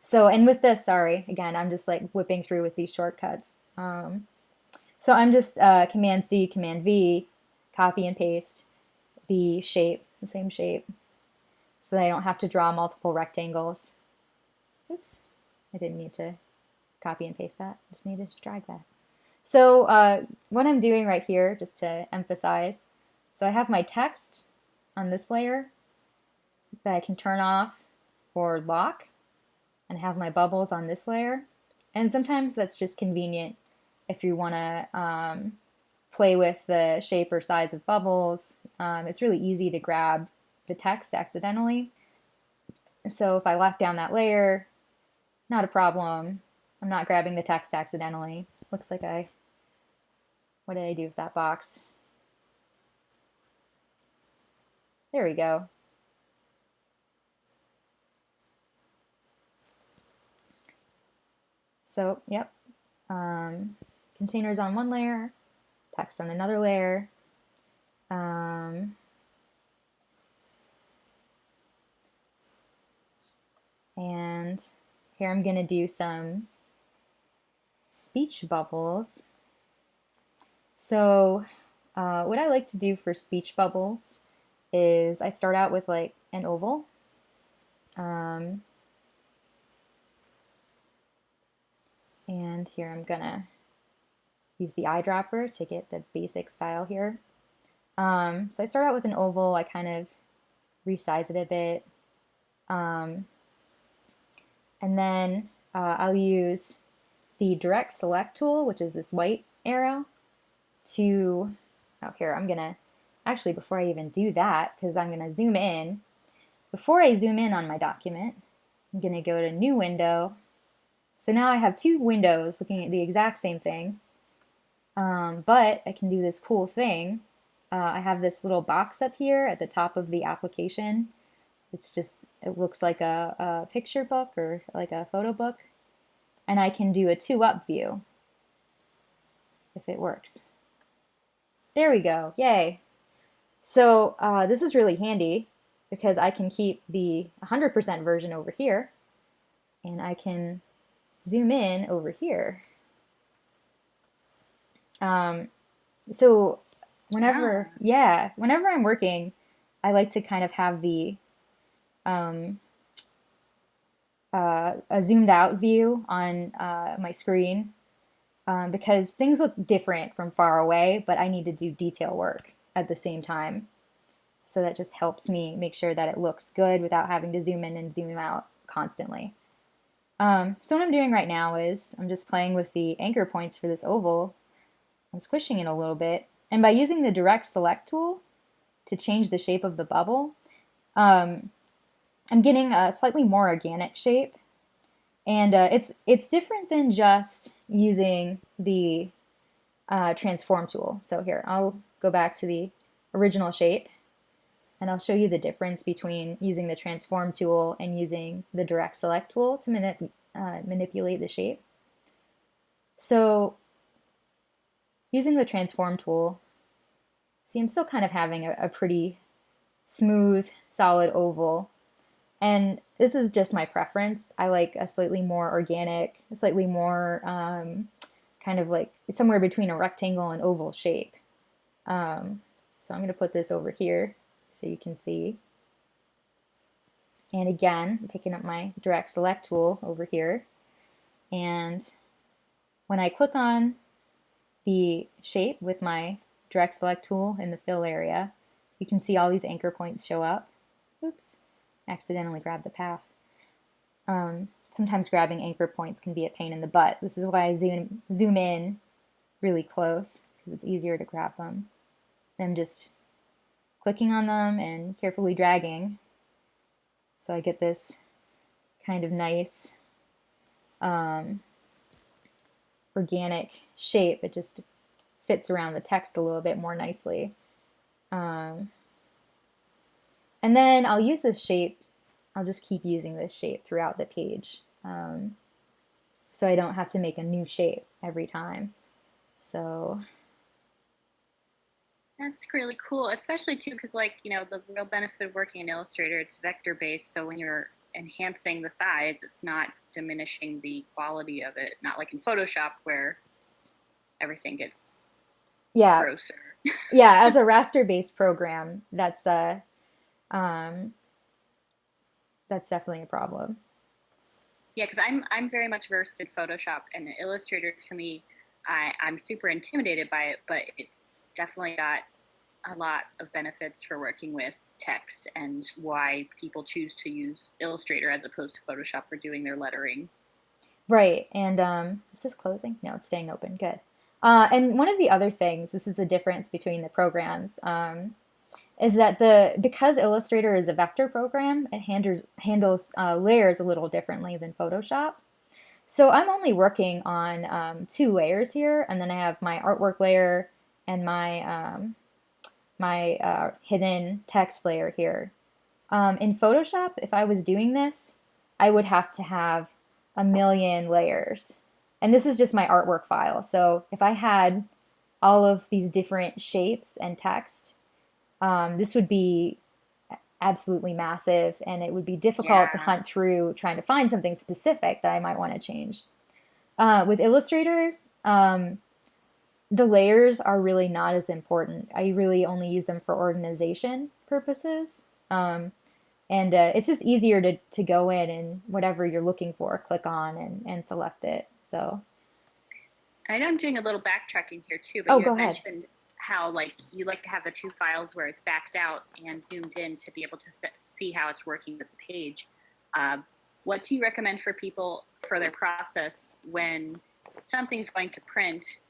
So, and with this, sorry, again, I'm just like whipping through with these shortcuts. So I'm just Command C, Command V, copy and paste the shape, the same shape, so that I don't have to draw multiple rectangles. Oops, I didn't need to copy and paste that, just needed to drag that. So what I'm doing right here, just to emphasize, so I have my text on this layer that I can turn off or lock, and have my bubbles on this layer. And sometimes that's just convenient if you want to play with the shape or size of bubbles. It's really easy to grab the text accidentally. So if I lock down that layer, not a problem. I'm not grabbing the text accidentally. Looks like what did I do with that box? There we go. So, yep, containers on one layer, text on another layer. And here I'm going to do some speech bubbles. So what I like to do for speech bubbles is I start out with like an oval. And here I'm gonna use the eyedropper to get the basic style here. So I start out with an oval, I kind of resize it a bit. And then I'll use the direct select tool, which is this white arrow, to, here, I'm gonna, actually before I even do that, because I'm gonna zoom in, before I zoom in on my document, I'm gonna go to New Window. So now I have two windows looking at the exact same thing, but I can do this cool thing. I have this little box up here at the top of the application. It looks like a picture book or like a photo book. And I can do a 2-up view if it works. There we go, yay. So this is really handy because I can keep the 100% version over here, and I can zoom in over here. So whenever I'm working, I like to kind of have the a zoomed out view on my screen because things look different from far away, but I need to do detail work at the same time. So that just helps me make sure that it looks good without having to zoom in and zoom out constantly. So what I'm doing right now is I'm just playing with the anchor points for this oval. I'm squishing it a little bit. And by using the direct select tool to change the shape of the bubble, I'm getting a slightly more organic shape. And it's different than just using the transform tool. So here, I'll go back to the original shape, and I'll show you the difference between using the transform tool and using the direct select tool to manipulate the shape. So using the transform tool, see, I'm still kind of having a pretty smooth, solid oval. And this is just my preference. I like a slightly more organic, a slightly more kind of like somewhere between a rectangle and oval shape. So I'm going to put this over here so you can see. And again, I'm picking up my direct select tool over here. And when I click on the shape with my direct select tool in the fill area, you can see all these anchor points show up. Oops, accidentally grabbed the path. sometimes grabbing anchor points can be a pain in the butt. This is why I zoom in really close, because it's easier to grab them than just clicking on them and carefully dragging. So I get this kind of nice organic shape. It just fits around the text a little bit more nicely. And then I'll use this shape. I'll just keep using this shape throughout the page. So I don't have to make a new shape every time. So That's really cool, especially too, because like, the real benefit of working in Illustrator, it's vector based. So when you're enhancing the size, it's not diminishing the quality of it. Not like in Photoshop where everything gets yeah, grosser. yeah. As a raster-based program, that's definitely a problem. Yeah, because I'm very much versed in Photoshop, and Illustrator to me, I'm super intimidated by it, but it's definitely got a lot of benefits for working with text and why people choose to use Illustrator as opposed to Photoshop for doing their lettering. Right. And is this closing? No, it's staying open. Good. And one of the other things, this is the difference between the programs, is that because Illustrator is a vector program, it handles layers a little differently than Photoshop. So I'm only working on 2 layers here, and then I have my artwork layer and my hidden text layer here. In Photoshop, if I was doing this, I would have to have a million layers. And this is just my artwork file. So if I had all of these different shapes and text, this would be absolutely massive, and it would be difficult to Yeah. hunt through trying to find something specific that I might want to change. With Illustrator, the layers are really not as important. I really only use them for organization purposes. And it's just easier to go in and whatever you're looking for, click on and select it. So, I know I'm doing a little backtracking here too, but oh, you go had ahead. mentioned how like you like to have the 2 files where it's backed out and zoomed in to be able to see how it's working with the page. Uh, what do you recommend for people for their process when something's going to print,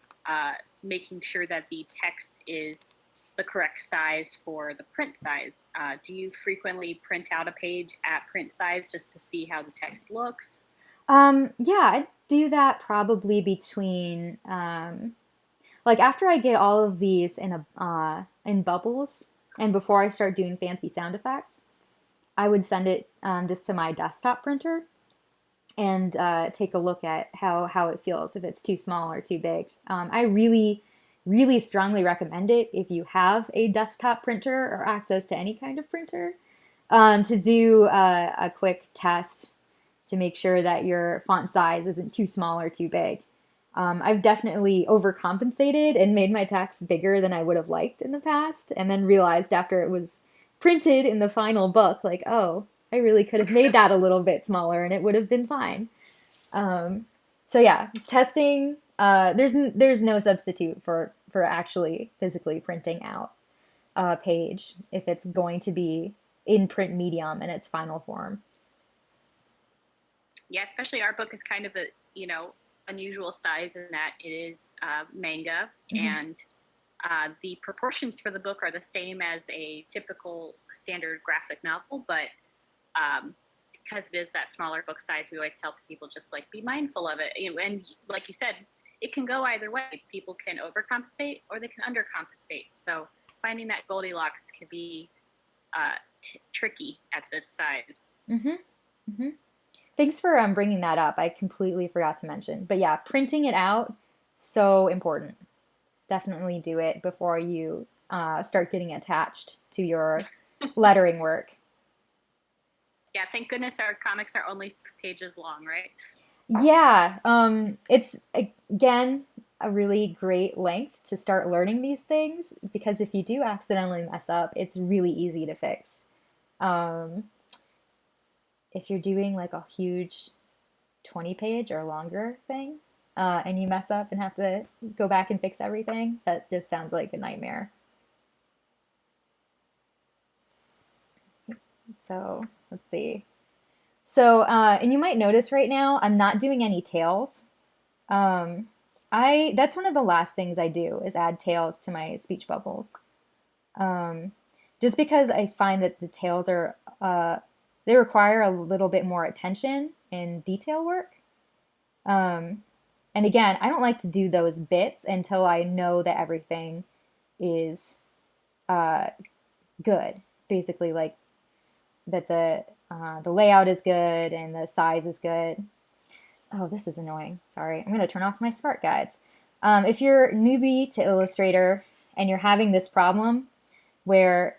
making sure that the text is the correct size for the print size? Do you frequently print out a page at print size just to see how the text looks? Yeah, I do that probably between like after I get all of these in bubbles, and before I start doing fancy sound effects, I would send it just to my desktop printer and take a look at how it feels, if it's too small or too big. I really strongly recommend it if you have a desktop printer or access to any kind of printer, to do a quick test to make sure that your font size isn't too small or too big. I've definitely overcompensated and made my text bigger than I would have liked in the past, and then realized after it was printed in the final book, like, oh, I really could have made that a little bit smaller and it would have been fine. Um, so yeah, testing. There's no substitute for actually physically printing out a page if it's going to be in print medium in its final form. Yeah, especially our book is kind of a unusual size in that it is manga, Mm-hmm. and the proportions for the book are the same as a typical standard graphic novel, but because it is that smaller book size, we always tell people just like be mindful of it. And like you said, it can go either way. People can overcompensate or they can undercompensate. So finding that Goldilocks can be tricky at this size. Mm-hmm. Mm-hmm. Thanks for bringing that up. I completely forgot to mention. But yeah, printing it out, so important. Definitely do it before you start getting attached to your lettering work. Yeah, thank goodness our comics are only 6 pages long, right? Yeah, it's again a really great length to start learning these things, because if you do accidentally mess up, it's really easy to fix. Um, if you're doing like a huge 20 page or longer thing, and you mess up and have to go back and fix everything, that just sounds like a nightmare. So let's see. So, and you might notice right now, I'm not doing any tails. Um, that's one of the last things I do is add tails to my speech bubbles. Um, just because I find that the tails are, they require a little bit more attention and detail work. Um, and again, I don't like to do those bits until I know that everything is uh, good. Basically, like that the layout is good and the size is good. Oh, this is annoying. Sorry, I'm going to turn off my smart guides. If you're newbie to Illustrator and you're having this problem where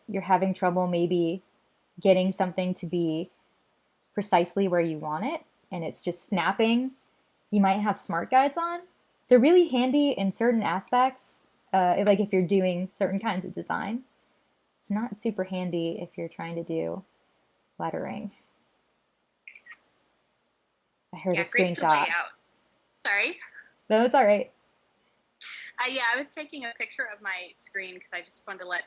you're having trouble maybe getting something to be precisely where you want it and it's just snapping, you might have smart guides on. They're really handy in certain aspects, like if you're doing certain kinds of design. It's not super handy if you're trying to do lettering. I heard a Yeah, great for screenshot. layout. Sorry. No, it's all right. Yeah, I was taking a picture of my screen because I just wanted to let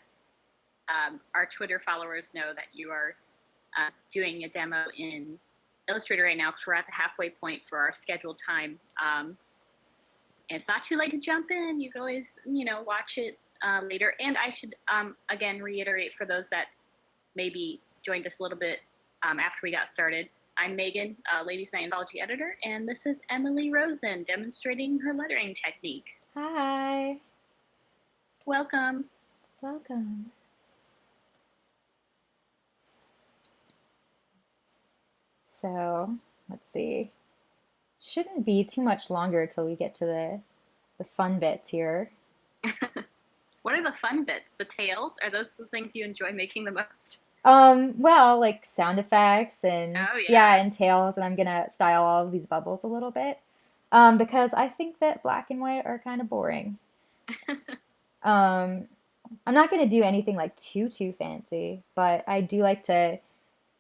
our Twitter followers know that you are doing a demo in Illustrator right now because we're at the halfway point for our scheduled time. And it's not too late to jump in. You can always, watch it later. And I should, again, reiterate for those that maybe joined us a little bit after we got started. I'm Megan, Ladies Night Anthology editor, and this is Emily Rosen demonstrating her lettering technique. Hi. Welcome. Welcome. So, let's see. Shouldn't be too much longer till we get to the fun bits here. What are the fun bits? The tails? Are those the things you enjoy making the most? Well, like sound effects and Oh, yeah, yeah. and tails, and I'm gonna style all of these bubbles a little bit. Because I think that black and white are kind of boring. Um, I'm not gonna do anything like too fancy, but I do like to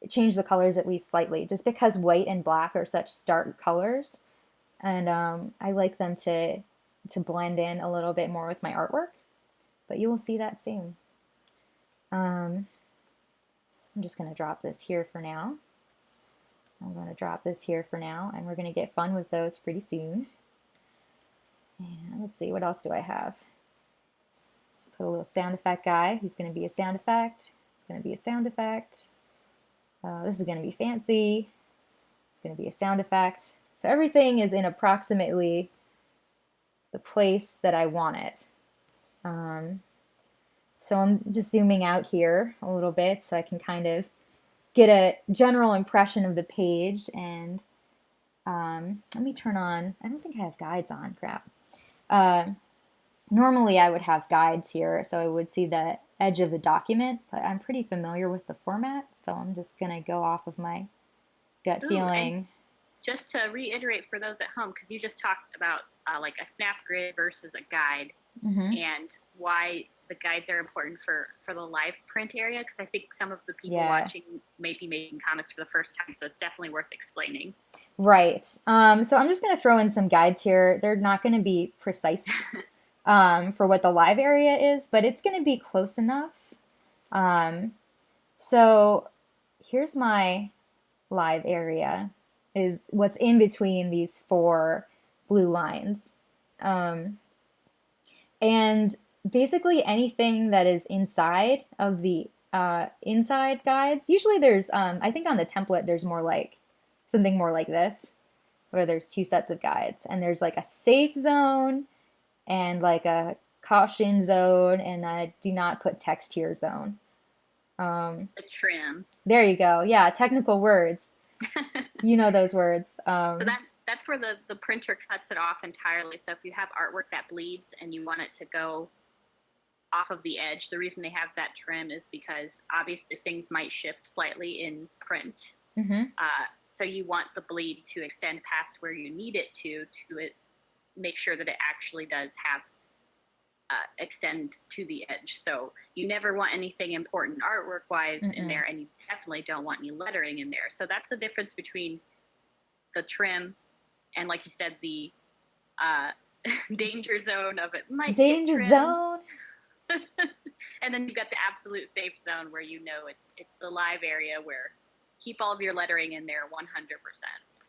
change the colors at least slightly, just because white and black are such stark colors, and I like them to blend in a little bit more with my artwork. But you will see that soon. Um, I'm just going to drop this here for now. I'm going to drop this here for now, and we're going to get fun with those pretty soon. And let's see, what else do I have? Let's put a little sound effect guy. He's going to be a sound effect. It's going to be a sound effect. This is going to be fancy. It's going to be a sound effect. So everything is in approximately the place that I want it. So I'm just zooming out here a little bit so I can kind of get a general impression of the page. And let me turn on, I don't think I have guides on, crap. Normally I would have guides here so I would see the edge of the document, but I'm pretty familiar with the format, so I'm just going to go off of my gut feeling. Just to reiterate for those at home, because you just talked about like a snap grid versus a guide, and why the guides are important for the live print area, because I think some of the people watching may be making comics for the first time, so it's definitely worth explaining. Right. So I'm just going to throw in some guides here. They're not going to be precise for what the live area is, but it's going to be close enough. So here's my live area, is what's in between these four blue lines. And basically anything that is inside of the inside guides, usually there's, I think on the template there's more like, something more like this, where there's two sets of guides, and there's like a safe zone and like a caution zone and a do not put text here zone. The trim. There you go. Yeah, technical words. You know those words. So that's where the printer cuts it off entirely. So if you have artwork that bleeds and you want it to go off of the edge, the reason they have that trim is because obviously things might shift slightly in print. So you want the bleed to extend past where you need it to make sure that it actually does have extend to the edge. So you never want anything important artwork wise in there, and you definitely don't want any lettering in there. So that's the difference between the trim and, like you said, the danger zone of it might danger get zone. And then you've got the absolute safe zone where it's the live area where keep all of your lettering in there 100%.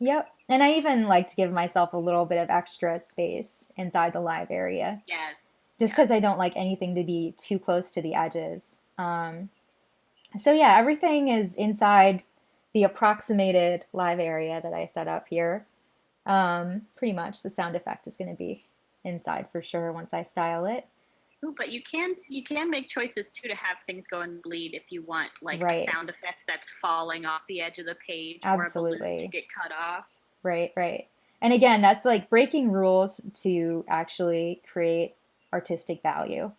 Yep. And I even like to give myself a little bit of extra space inside the live area, Yes, just because I yes. don't like anything to be too close to the edges. So yeah, everything is inside the approximated live area that I set up here. Pretty much the sound effect is going to be inside for sure once I style it. Ooh, but you can make choices too to have things go and bleed if you want like a Right. sound effect that's falling off the edge of the page or a balloon to Absolutely. get cut off. Right, right. And again, that's like breaking rules to actually create artistic value.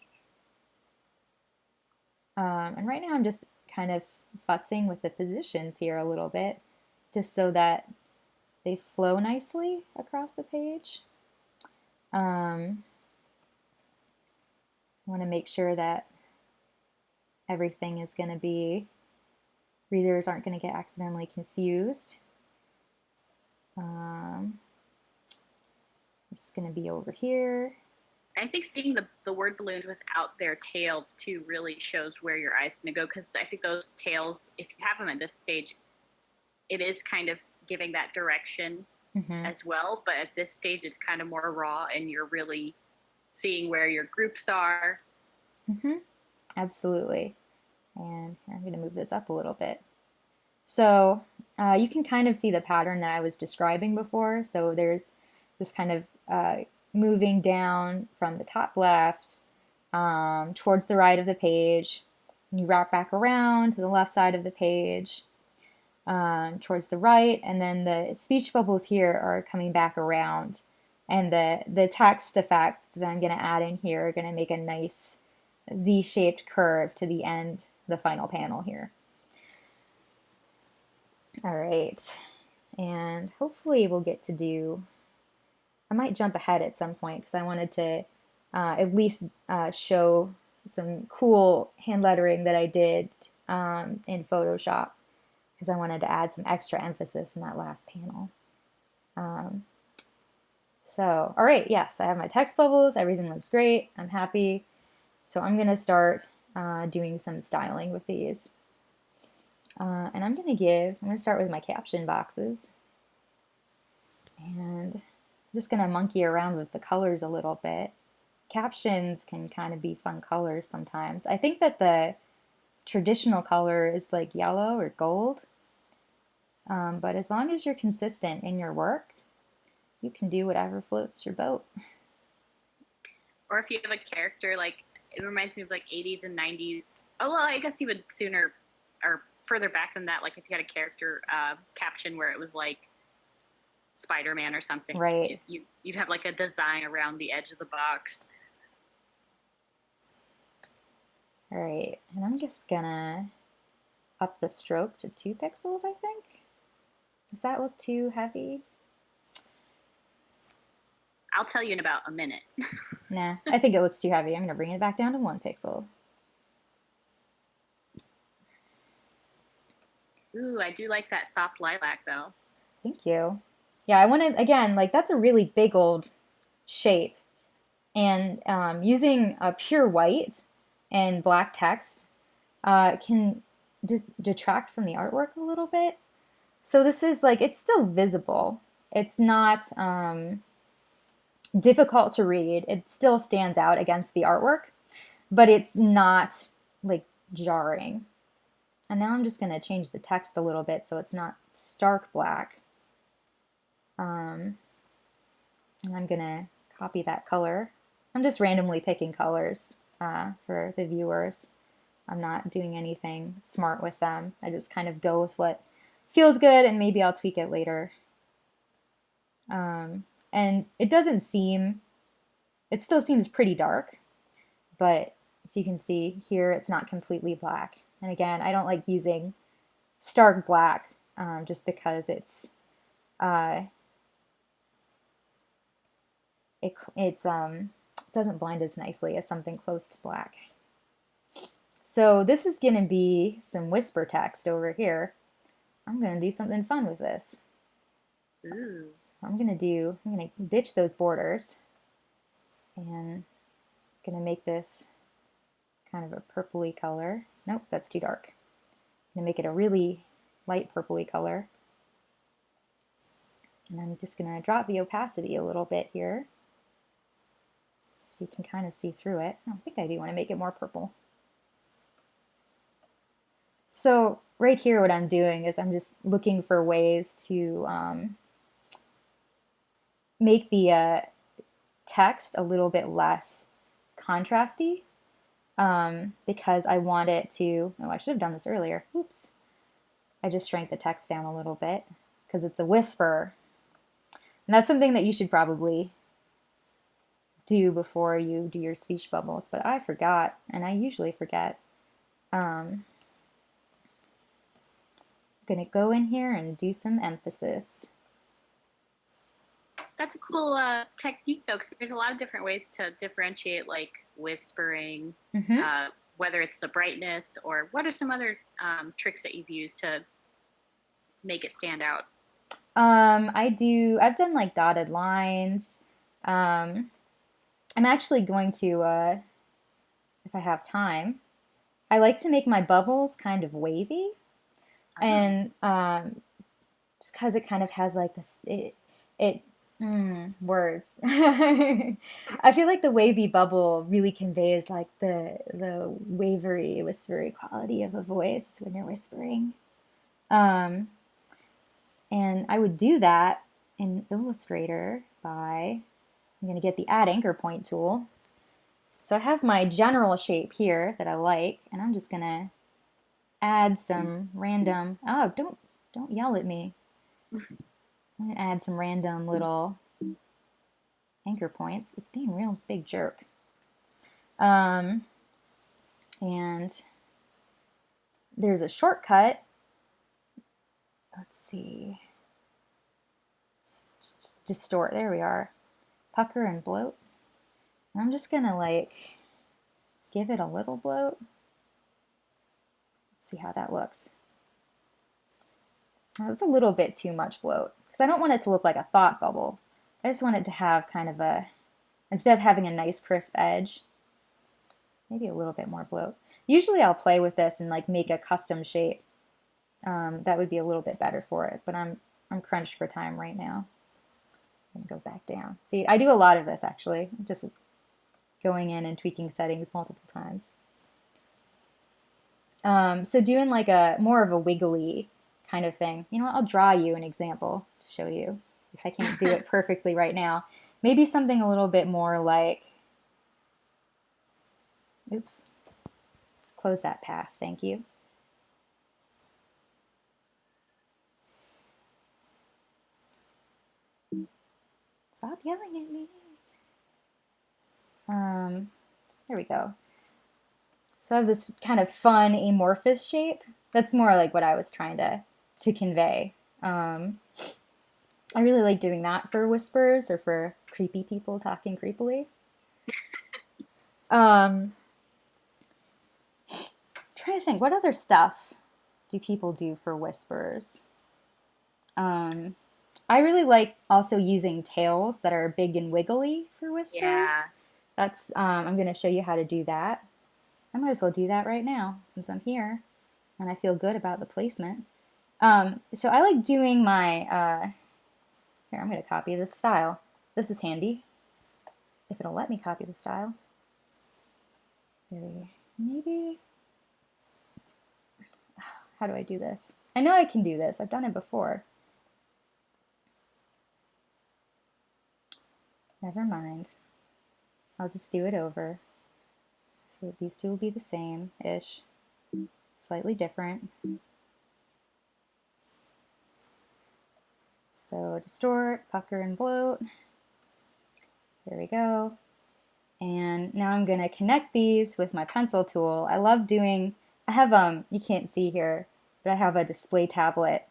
And right now I'm just kind of futzing with the positions here a little bit, just so that they flow nicely across the page. I want to make sure that everything is going to be, readers aren't going to get accidentally confused. It's going to be over here. I think seeing the word balloons without their tails too really shows where your eye's going to go, because I think those tails, if you have them at this stage, it is kind of giving that direction Mm-hmm. as well. But at this stage, it's kind of more raw, and you're really seeing where your groups are. Mm-hmm. Absolutely. And I'm going to move this up a little bit. So you can kind of see the pattern that I was describing before. So there's this kind of moving down from the top left towards the right of the page. And you wrap back around to the left side of the page towards the right. And then the speech bubbles here are coming back around. And the text effects that I'm going to add in here are going to make a nice Z-shaped curve to the end, the final panel here. All right, and hopefully we'll get to do, I might jump ahead at some point because I wanted to at least show some cool hand lettering that I did in Photoshop, because I wanted to add some extra emphasis in that last panel. So, all right, yes, I have my text bubbles, everything looks great, I'm happy. So I'm gonna start doing some styling with these. And I'm gonna start with my caption boxes. And I'm just gonna monkey around with the colors a little bit. Captions can kind of be fun colors sometimes. I think that the traditional color is like yellow or gold. But as long as you're consistent in your work, you can do whatever floats your boat. Or if you have a character, like, it reminds me of like 80s and 90s. Oh, well, I guess even sooner or further back than that, like if you had a character caption where it was like Spider-Man or something, Right. you'd have like a design around the edge of the box. All right, and I'm just gonna up the stroke to 2 pixels, I think. Does that look too heavy? I'll tell you in about a minute. Nah, I think it looks too heavy. I'm gonna bring it back down to 1 pixel. Ooh, I do like that soft lilac though. Thank you. Yeah, I wanted, again, like that's a really big old shape. And using a pure white and black text can detract from the artwork a little bit. So this is like, it's still visible. It's not difficult to read. It still stands out against the artwork, but it's not like jarring. And now I'm just going to change the text a little bit so it's not stark black. And I'm going to copy that color. I'm just randomly picking colors for the viewers. I'm not doing anything smart with them. I just kind of go with what feels good, and maybe I'll tweak it later. And it doesn't seem, it still seems pretty dark, but as you can see here, it's not completely black. And again, I don't like using stark black just because it doesn't blend as nicely as something close to black. So this is going to be some whisper text over here. I'm going to do something fun with this. Ooh. I'm going to ditch those borders and I'm going to make this kind of a purpley color. Nope, that's too dark. I'm going to make it a really light purpley color. And I'm just going to drop the opacity a little bit here so you can kind of see through it. I think I do want to make it more purple. So right here what I'm doing is I'm just looking for ways to make the text a little bit less contrasty because I want it to, oh, I should have done this earlier. Oops. I just shrank the text down a little bit because it's a whisper. And that's something that you should probably do before you do your speech bubbles, but I forgot, and I usually forget. I'm going to go in here and do some emphasis. That's a cool technique, though, because there's a lot of different ways to differentiate, like whispering, whether it's the brightness or what are some other tricks that you've used to make it stand out? I've done like dotted lines. I'm actually going to, if I have time, I like to make my bubbles kind of wavy. And just because it kind of has like this, words. I feel like the wavy bubble really conveys like the wavery, whispery quality of a voice when you're whispering. And I would do that in Illustrator by, I'm going to get the Add Anchor Point tool. So I have my general shape here that I like, and I'm just going to add some random, oh, don't yell at me. I'm going to add some random little anchor points. It's being a real big jerk. And there's a shortcut. Let's see. Distort, there we are. Pucker and bloat. And I'm just gonna like give it a little bloat. Let's see how that looks. Well, it's a little bit too much bloat because I don't want it to look like a thought bubble. I just want it to have kind of a, instead of having a nice crisp edge, maybe a little bit more bloat. Usually I'll play with this and like make a custom shape. That would be a little bit better for it, but I'm crunched for time right now. And go back down. See, I do a lot of this actually. I'm just going in and tweaking settings multiple times. So doing like a more of a wiggly kind of thing. You know what? I'll draw you an example to show you if I can't do it perfectly right now. Maybe something a little bit more like, oops, close that path, thank you. Stop yelling at me. There we go. So I have this kind of fun amorphous shape. That's more like what I was trying to convey. I really like doing that for whispers or for creepy people talking creepily. Trying to think, what other stuff do people do for whispers? I really like also using tails that are big and wiggly for whispers. Yeah. That's I'm going to show you how to do that. I might as well do that right now since I'm here and I feel good about the placement. So I like doing my, here, I'm going to copy this style. This is handy, if it'll let me copy the style. Maybe, how do I do this? I know I can do this. I've done it before. Never mind. I'll just do it over. So these two will be the same-ish, slightly different. So distort, pucker, and bloat. There we go. And now I'm going to connect these with my pencil tool. I love doing, I have, you can't see here, but I have a display tablet.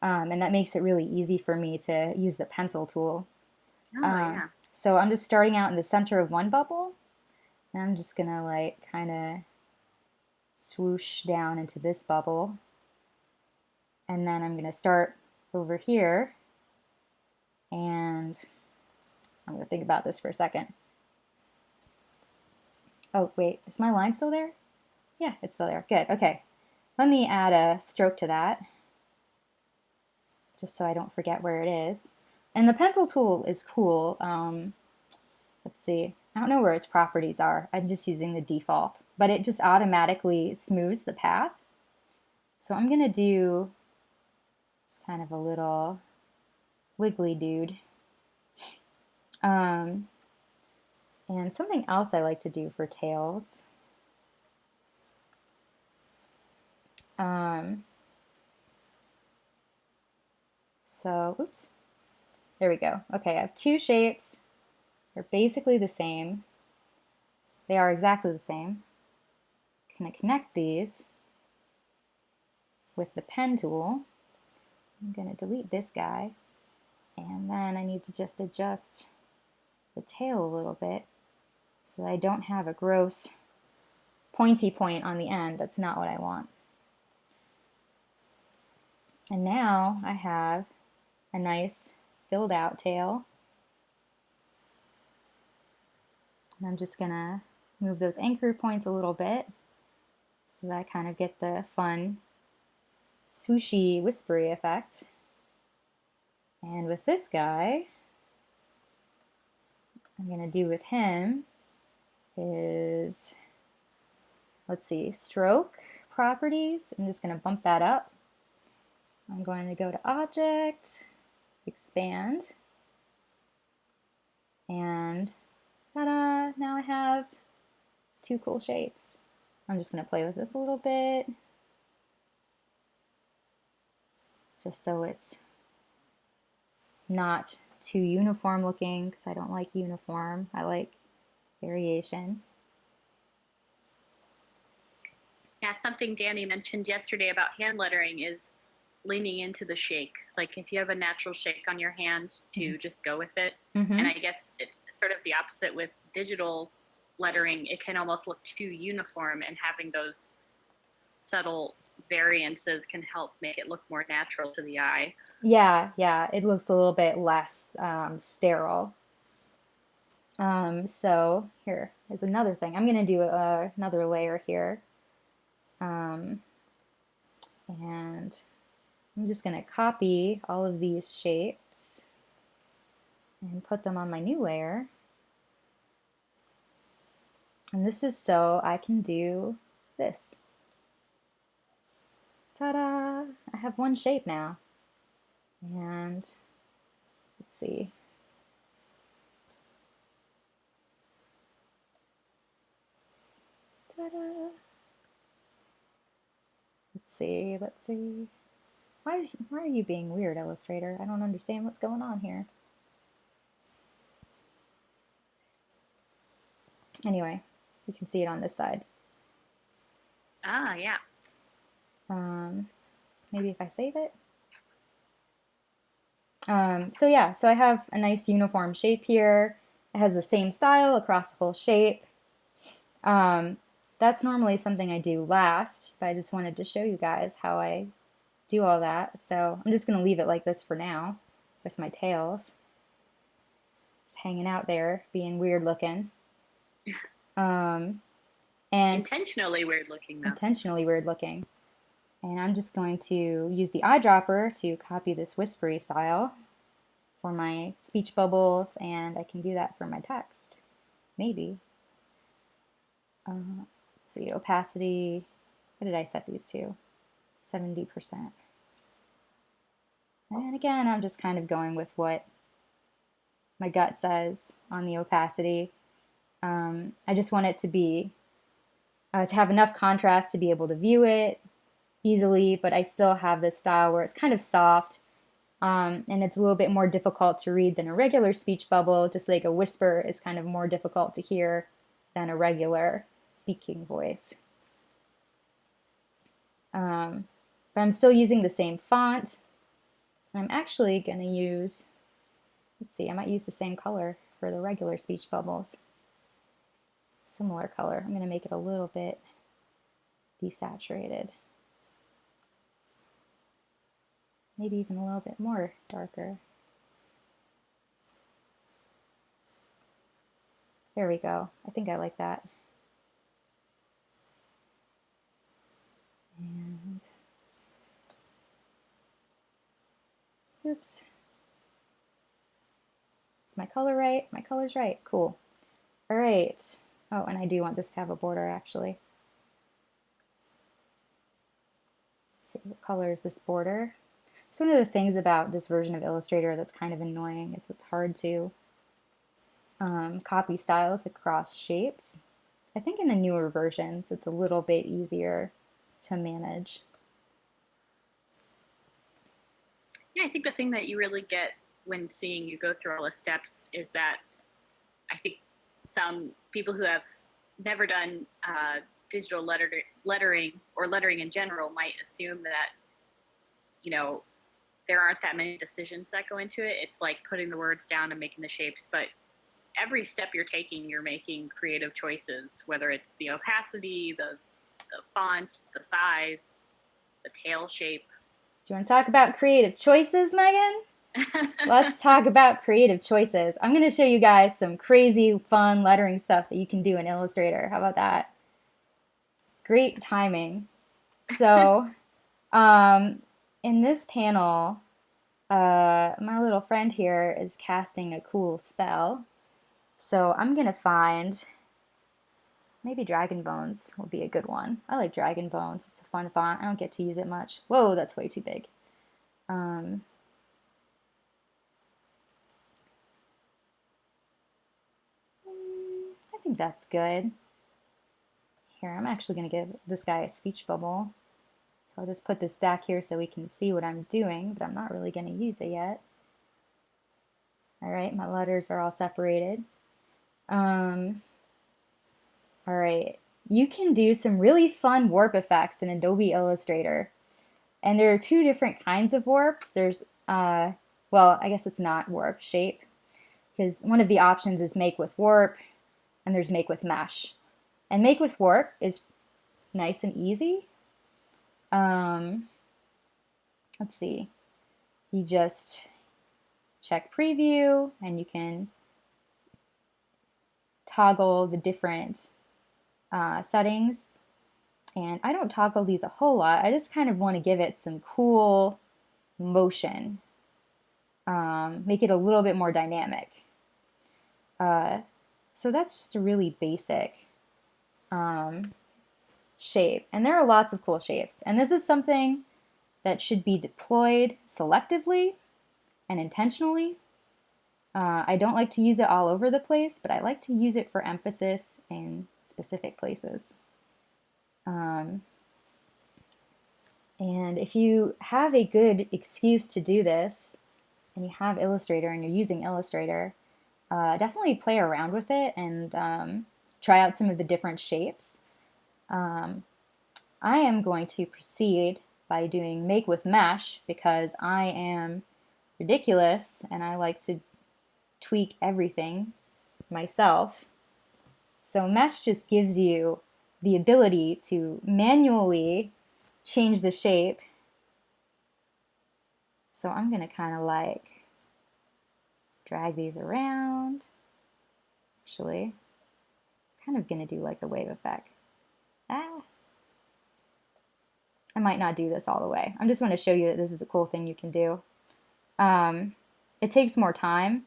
And that makes it really easy for me to use the pencil tool. Oh, yeah. So I'm just starting out in the center of one bubble. And I'm just going to like kind of swoosh down into this bubble. And then I'm going to start over here. And I'm going to think about this for a second. Oh, wait, is my line still there? Yeah, it's still there. Good, okay. Let me add a stroke to that. just so I don't forget where it is. And the pencil tool is cool. Let's see. I don't know where its properties are. I'm just using the default, but it just automatically smooths the path. So I'm going to do, it's kind of a little wiggly dude. And something else I like to do for tails. So, oops, there we go. Okay, I have two shapes. They're basically the same. They are exactly the same. I'm going to connect these with the pen tool. I'm going to delete this guy, and then I need to just adjust the tail a little bit so that I don't have a gross pointy point on the end. That's not what I want. And now I have a nice filled out tail. And I'm just gonna move those anchor points a little bit so that I kind of get the fun swooshy whispery effect. And with this guy, I'm gonna do with him is, let's see, stroke properties. I'm just gonna bump that up. I'm going to go to Object, Expand, and ta-da! Now I have two cool shapes. I'm just going to play with this a little bit, just so it's not too uniform looking, because I don't like uniform. I like variation. Yeah, something Danny mentioned yesterday about hand lettering is leaning into the shake. Like if you have a natural shake on your hand, to just go with it. And I guess it's sort of the opposite with digital lettering. It can almost look too uniform, and having those subtle variances can help make it look more natural to the eye. Yeah, it looks a little bit less sterile. So here is another thing. I'm going to do another layer here. And I'm just going to copy all of these shapes and put them on my new layer. And this is so I can do this. Ta-da! I have one shape now. And let's see. Ta-da! Let's see. Why are you being weird, Illustrator? I don't understand what's going on here. Anyway, you can see it on this side. Ah, yeah. Maybe if I save it. So yeah, so I have a nice uniform shape here. It has the same style across the whole shape. That's normally something I do last, but I just wanted to show you guys how I do all that. So I'm just going to leave it like this for now with my tails. Just hanging out there, being weird looking. And Intentionally weird looking, though. Intentionally weird looking. And I'm just going to use the eyedropper to copy this whispery style for my speech bubbles, and I can do that for my text. Maybe. Let's see, opacity. What did I set these to? 70%. And again, I'm just kind of going with what my gut says on the opacity. I just want it to be, to have enough contrast to be able to view it easily, but I still have this style where it's kind of soft, and it's a little bit more difficult to read than a regular speech bubble, just like a whisper is kind of more difficult to hear than a regular speaking voice. But I'm still using the same font. I'm actually going to use, let's see, I might use the same color for the regular speech bubbles. Similar color. I'm going to make it a little bit desaturated. Maybe even a little bit more darker. There we go. I think I like that. And Oops. Is my color right? My color's right. Cool. All right. Oh, and I do want this to have a border actually. Let's see, what color is this border? So one of the things about this version of Illustrator that's kind of annoying is it's hard to copy styles across shapes. I think in the newer versions it's a little bit easier to manage. Yeah, I think the thing that you really get when seeing you go through all the steps is that I think some people who have never done digital lettering or lettering in general might assume that, you know, there aren't that many decisions that go into it. It's like putting the words down and making the shapes, but every step you're taking, you're making creative choices, whether it's the opacity, the font, the size, the tail shape. Do you want to talk about creative choices, Megan? Let's talk about creative choices. I'm going to show you guys some crazy fun lettering stuff that you can do in Illustrator. How about that? Great timing. So in this panel, my little friend here is casting a cool spell. So I'm going to find, maybe Dragon Bones will be a good one. I like Dragon Bones. It's a fun font. I don't get to use it much. Whoa, that's way too big. I think that's good. Here, I'm actually going to give this guy a speech bubble. So I'll just put this back here so we can see what I'm doing, but I'm not really going to use it yet. All right, my letters are all separated. All right, you can do some really fun warp effects in Adobe Illustrator. And there are two different kinds of warps. There's, well, I guess it's not warp, shape, because one of the options is make with warp, and there's make with mesh. And make with warp is nice and easy. Let's see. You just check preview, and you can toggle the different settings. And I don't toggle these a whole lot. I just kind of want to give it some cool motion. Make it a little bit more dynamic. So that's just a really basic shape. And there are lots of cool shapes. And this is something that should be deployed selectively and intentionally. I don't like to use it all over the place, but I like to use it for emphasis in specific places. And if you have a good excuse to do this, and you have Illustrator and you're using Illustrator, definitely play around with it and try out some of the different shapes. I am going to proceed by doing make with mesh because I am ridiculous and I like to tweak everything myself. So mesh just gives you the ability to manually change the shape. So I'm going to kind of like drag these around. Actually, kind of going to do like the wave effect. I might not do this all the way. I'm just going to show you that this is a cool thing you can do. It takes more time,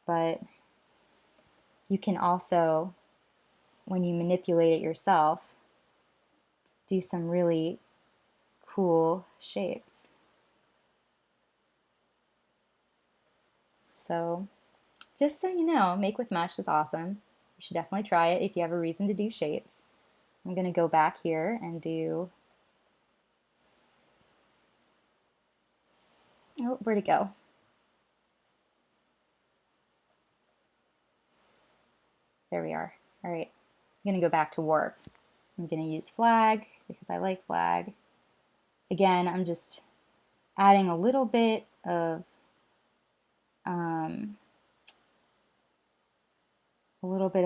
but you can also, when you manipulate it yourself, do some really cool shapes. So just so you know, make with mesh is awesome. You should definitely try it if you have a reason to do shapes. I'm going to go back here and do, oh, where'd it go? There we are. All right, I'm going to go back to warp. I'm going to use flag because I like flag. Again, I'm just adding a little bit of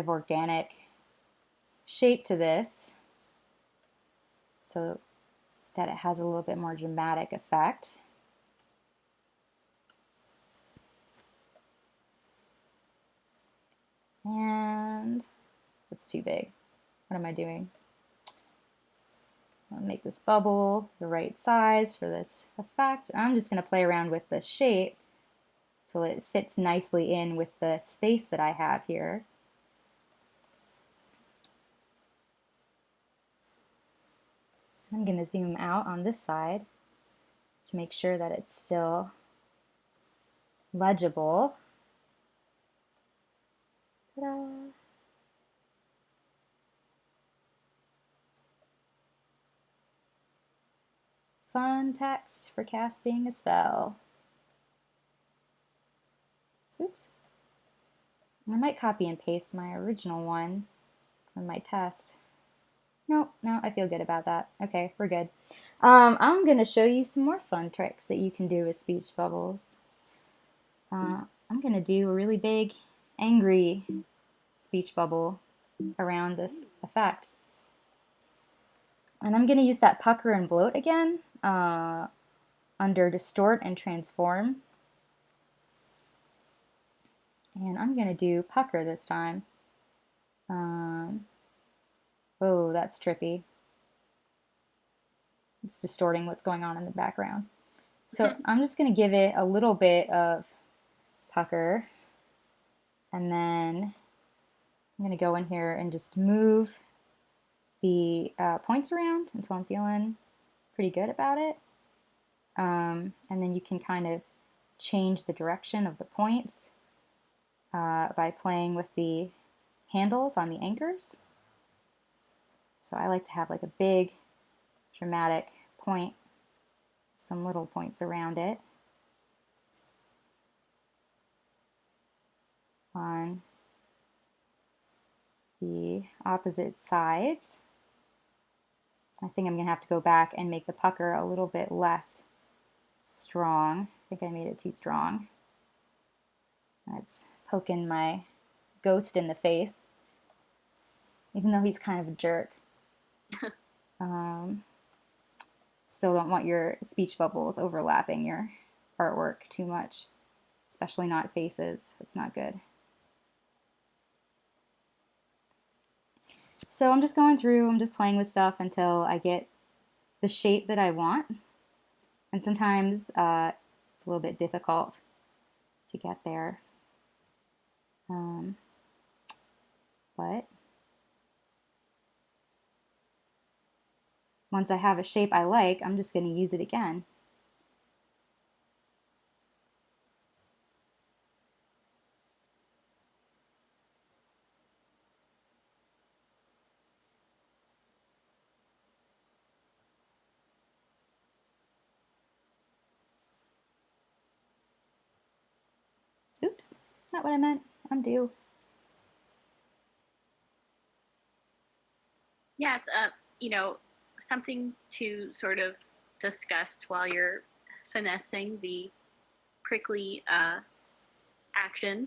organic shape to this so that it has a little bit more dramatic effect. And it's too big. What am I doing? I'll make this bubble the right size for this effect. I'm just going to play around with the shape so it fits nicely in with the space that I have here. I'm going to zoom out on this side to make sure that it's still legible. Ta-da! Fun text for casting a spell. Oops. I might copy and paste my original one from my test. No, I feel good about that. Okay, we're good. I'm going to show you some more fun tricks that you can do with speech bubbles. I'm going to do a really big, angry speech bubble around this effect. And I'm going to use that pucker and bloat again under distort and transform. And I'm going to do pucker this time. Oh, that's trippy. It's distorting what's going on in the background. So I'm just going to give it a little bit of pucker. And then I'm going to go in here and just move the points around until I'm feeling pretty good about it. And then you can kind of change the direction of the points by playing with the handles on the anchors. So I like to have like a big dramatic point, some little points around it on the opposite sides. I think I'm going to have to go back and make the pucker a little bit less strong. I think I made it too strong. That's poking my ghost in the face, even though he's kind of a jerk. Still don't want your speech bubbles overlapping your artwork too much, especially not faces. That's not good. So I'm just going through, I'm just playing with stuff until I get the shape that I want. And sometimes it's a little bit difficult to get there. But once I have a shape I like, I'm just going to use it again. Oops, not what I meant. Undo. Yes, something to sort of discuss while you're finessing the prickly action.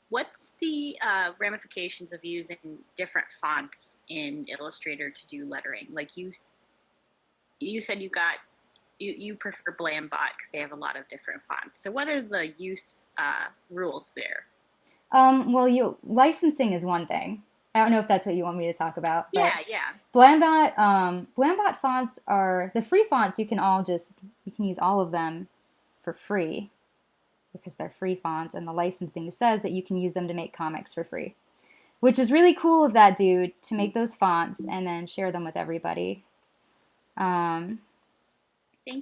What's the ramifications of using different fonts in Illustrator to do lettering? Like you said you prefer Blambot because they have a lot of different fonts. So what are the use rules there? Well, licensing is one thing. I don't know if that's what you want me to talk about. But Yeah. Blambot fonts are the free fonts. You can use all of them for free because they're free fonts, and the licensing says that you can use them to make comics for free, which is really cool of that dude to make those fonts and then share them with everybody. Thank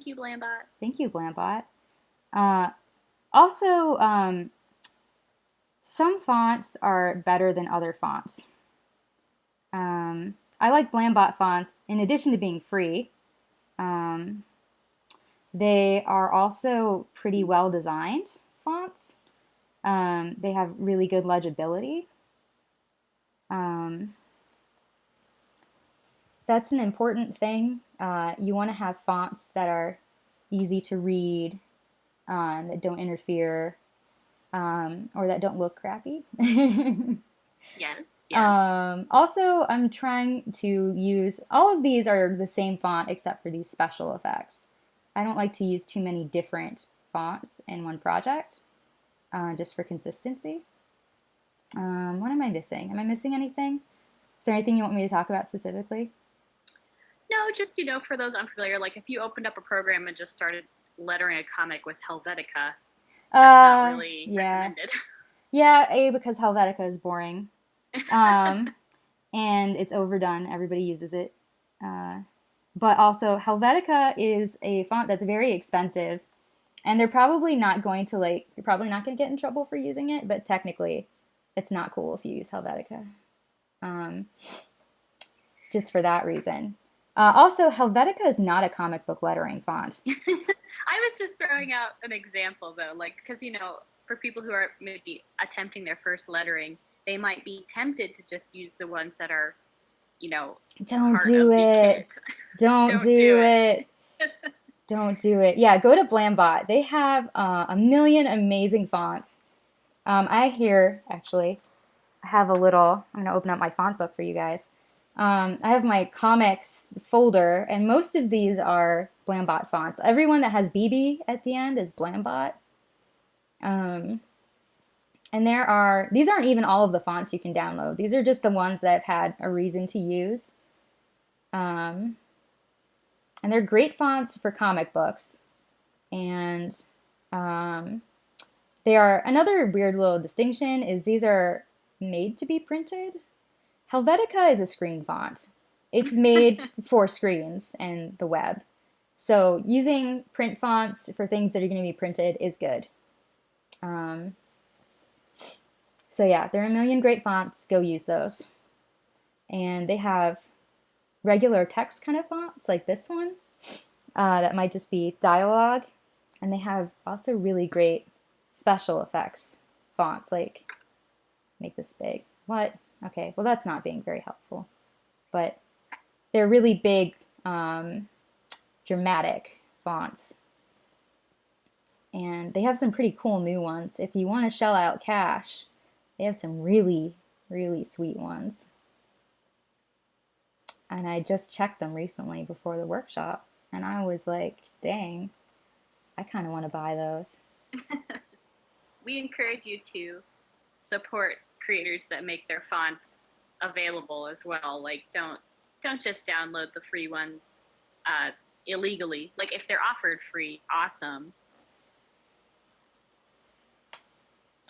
you, Blambot. Thank you, Blambot. Also, some fonts are better than other fonts. I like Blambot fonts in addition to being free. They are also pretty well designed fonts. They have really good legibility. That's an important thing. You want to have fonts that are easy to read, that don't interfere, or that don't look crappy. Yes. Also, I'm trying to use, all of these are the same font except for these special effects. I don't like to use too many different fonts in one project, just for consistency. What am I missing? Am I missing anything? Is there anything you want me to talk about specifically? No, just, for those unfamiliar, like if you opened up a program and just started lettering a comic with Helvetica, that's not really Yeah. recommended. Yeah, A, because Helvetica is boring. And it's overdone. Everybody uses it. Uh, but also, Helvetica is a font that's very expensive. And they're probably not going to, you're probably not going to get in trouble for using it, but technically, it's not cool if you use Helvetica. Um, just for that reason. Also, Helvetica is not a comic book lettering font. I was just throwing out an example though, like because for people who are maybe attempting their first lettering, they might be tempted to just use the ones that are, Don't part do of the it. kit. Don't Don't do do it. it. Don't do it. Yeah, go to Blambot. They have a million amazing fonts. Actually, I have a little, I'm going to open up my font book for you guys. I have my comics folder, and most of these are Blambot fonts. Everyone that has BB at the end is Blambot. Um, and these aren't even all of the fonts you can download. These are just the ones that I've had a reason to use. And they're great fonts for comic books. And they are, another weird little distinction is these are made to be printed. Helvetica is a screen font. It's made for screens and the web. So using print fonts for things that are going to be printed is good. So yeah, there are a million great fonts. Go use those. And they have regular text kind of fonts like this one. That might just be dialogue. And they have also really great special effects fonts, like make this big. What? Okay, well that's not being very helpful. But they're really big, dramatic fonts. And they have some pretty cool new ones. If you want to shell out cash, they have some really, really sweet ones. And I just checked them recently before the workshop. And I was like, dang, I kind of want to buy those. We encourage you to support creators that make their fonts available as well. Like don't just download the free ones illegally. Like if they're offered free, awesome.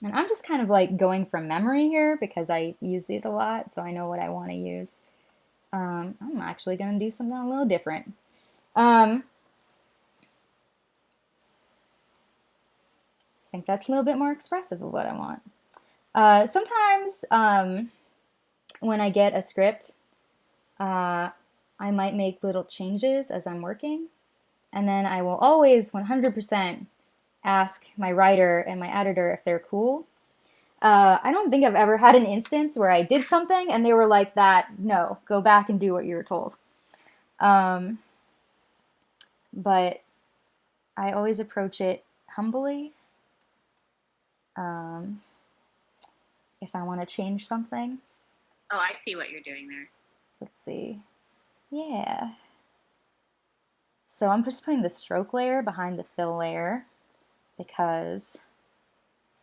And I'm just kind of like going from memory here because I use these a lot, so I know what I want to use. I'm actually going to do something a little different. I think that's a little bit more expressive of what I want. Sometimes when I get a script, I might make little changes as I'm working, and then I will always 100% ask my writer and my editor if they're cool. I don't think I've ever had an instance where I did something and they were like that, no, go back and do what you were told. But I always approach it humbly. If I want to change something. Oh, I see what you're doing there. Let's see. Yeah. So I'm just putting the stroke layer behind the fill layer because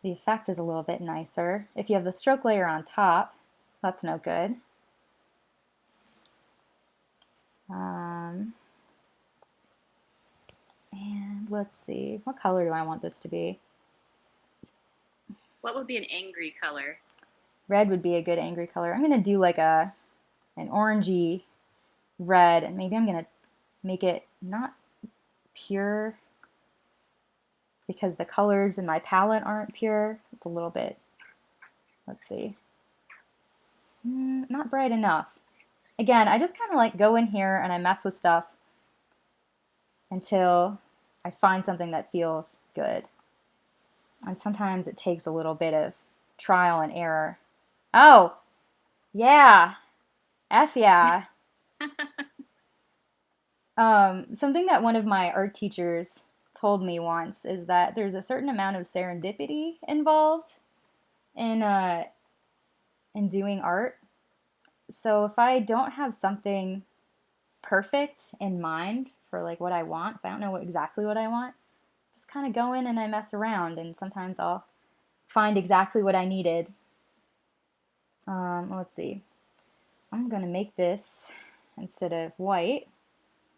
the effect is a little bit nicer. If you have the stroke layer on top, that's no good. And let's see, what color do I want this to be? What would be an angry color? Red would be a good angry color. I'm going to do like an orangey red, and maybe I'm going to make it not pure because the colors in my palette aren't pure. It's a little bit, let's see, not bright enough. Again, I just kind of like go in here and I mess with stuff until I find something that feels good. And sometimes it takes a little bit of trial and error. Oh, yeah. F yeah. Something that one of my art teachers told me once is that there's a certain amount of serendipity involved in doing art. So if I don't have something perfect in mind for like what I want, if I don't know exactly what I want, just kind of go in and I mess around, and sometimes I'll find exactly what I needed. Let's see. I'm gonna make this instead of white.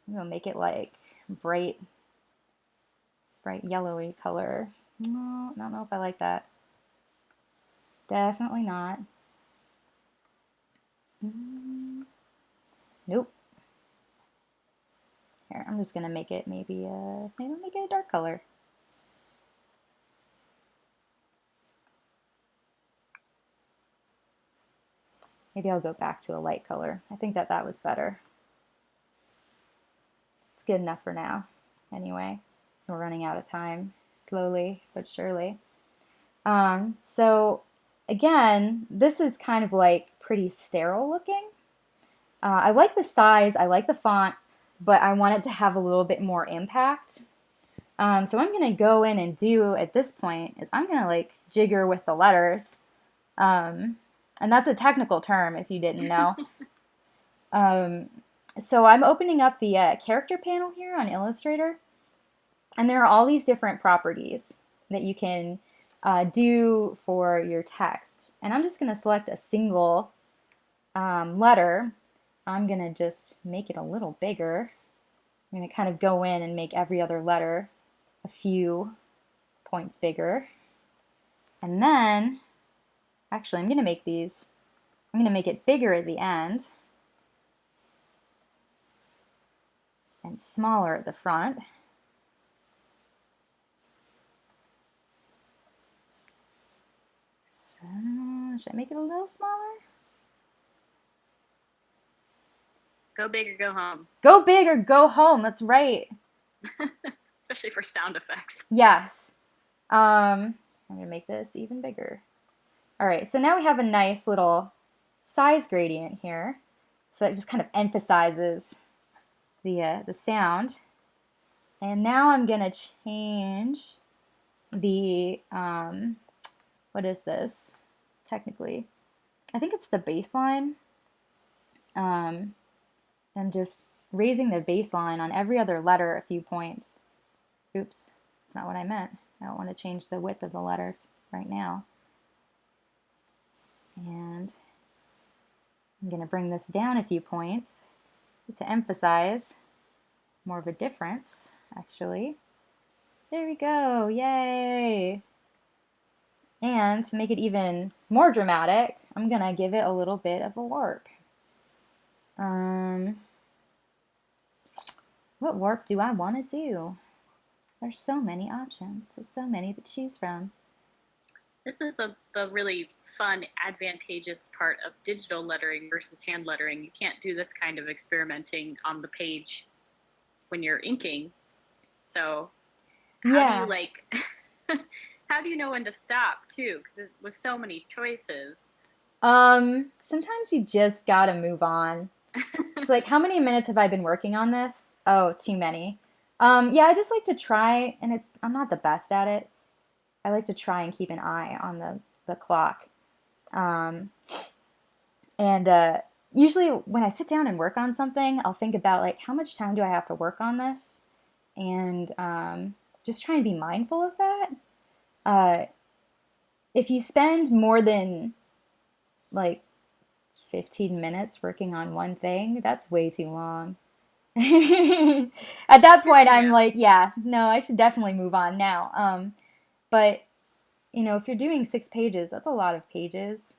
I'm gonna make it like bright, bright yellowy color. No, I don't know if I like that. Definitely not. Nope. Here, I'm just gonna make it maybe I'll make it a dark color. Maybe I'll go back to a light color. I think that was better. It's good enough for now. Anyway, so we're running out of time, slowly but surely. So again, this is kind of like pretty sterile looking. I like the size, I like the font, but I want it to have a little bit more impact. So what I'm going to go in and do at this point is I'm going to like jigger with the letters. And that's a technical term if you didn't know. So I'm opening up the character panel here on Illustrator. And there are all these different properties that you can do for your text. And I'm just going to select a single letter. I'm going to just make it a little bigger. I'm going to kind of go in and make every other letter a few points bigger. And then, actually, I'm going to make it bigger at the end and smaller at the front. So, should I make it a little smaller? Go big or go home. Go big or go home. That's right. Especially for sound effects. Yes. I'm going to make this even bigger. All right, so now we have a nice little size gradient here. So that just kind of emphasizes the sound. And now I'm going to change the, what is this technically? I think it's the baseline. I'm just raising the baseline on every other letter a few points. Oops, that's not what I meant. I don't want to change the width of the letters right now. And I'm going to bring this down a few points to emphasize more of a difference, actually. There we go, yay! And to make it even more dramatic, I'm going to give it a little bit of a warp. What warp do I want to do? There's so many options. There's so many to choose from. This is the really fun, advantageous part of digital lettering versus hand lettering. You can't do this kind of experimenting on the page when you're inking. So how do you how do you know when to stop too? Because with so many choices. Sometimes you just gotta move on. It's like, how many minutes have I been working on this? Oh, too many. Yeah, I just like to try, and I'm not the best at it. I like to try and keep an eye on the clock. Usually when I sit down and work on something, I'll think about like, how much time do I have to work on this? And just try and be mindful of that. If you spend more than like 15 minutes working on one thing, that's way too long. At that point, I'm like, yeah, no, I should definitely move on now. But, you know, if you're doing 6 pages, that's a lot of pages.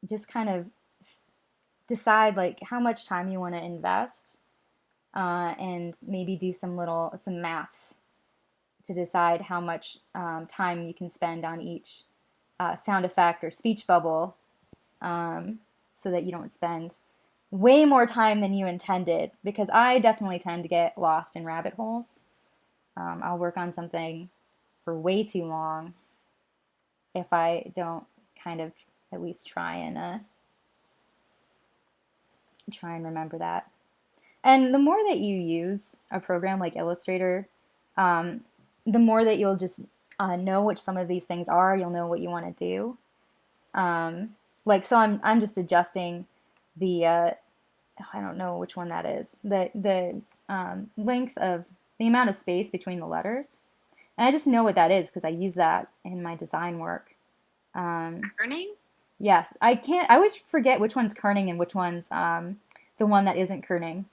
Just kind of decide like how much time you want to invest, and maybe do some maths to decide how much time you can spend on each sound effect or speech bubble, so that you don't spend way more time than you intended, because I definitely tend to get lost in rabbit holes. I'll work on something for way too long if I don't kind of at least try and remember that. And the more that you use a program like Illustrator, the more that you'll just know which some of these things are. You'll know what you want to do. So I'm just adjusting the I don't know which one that is. The length of the amount of space between the letters, and I just know what that is because I use that in my design work. Kerning? Yes, I always forget which one's kerning and which one's the one that isn't kerning.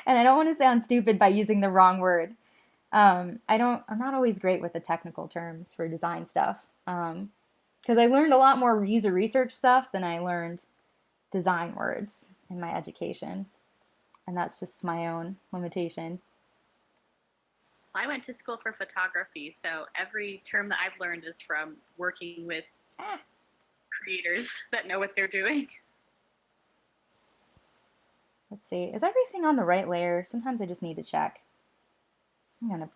And I don't want to sound stupid by using the wrong word. I'm not always great with the technical terms for design stuff. Because I learned a lot more user research stuff than I learned design words in my education. And that's just my own limitation. I went to school for photography, so every term that I've learned is from working with creators that know what they're doing. Let's see. Is everything on the right layer? Sometimes I just need to check. I'm going to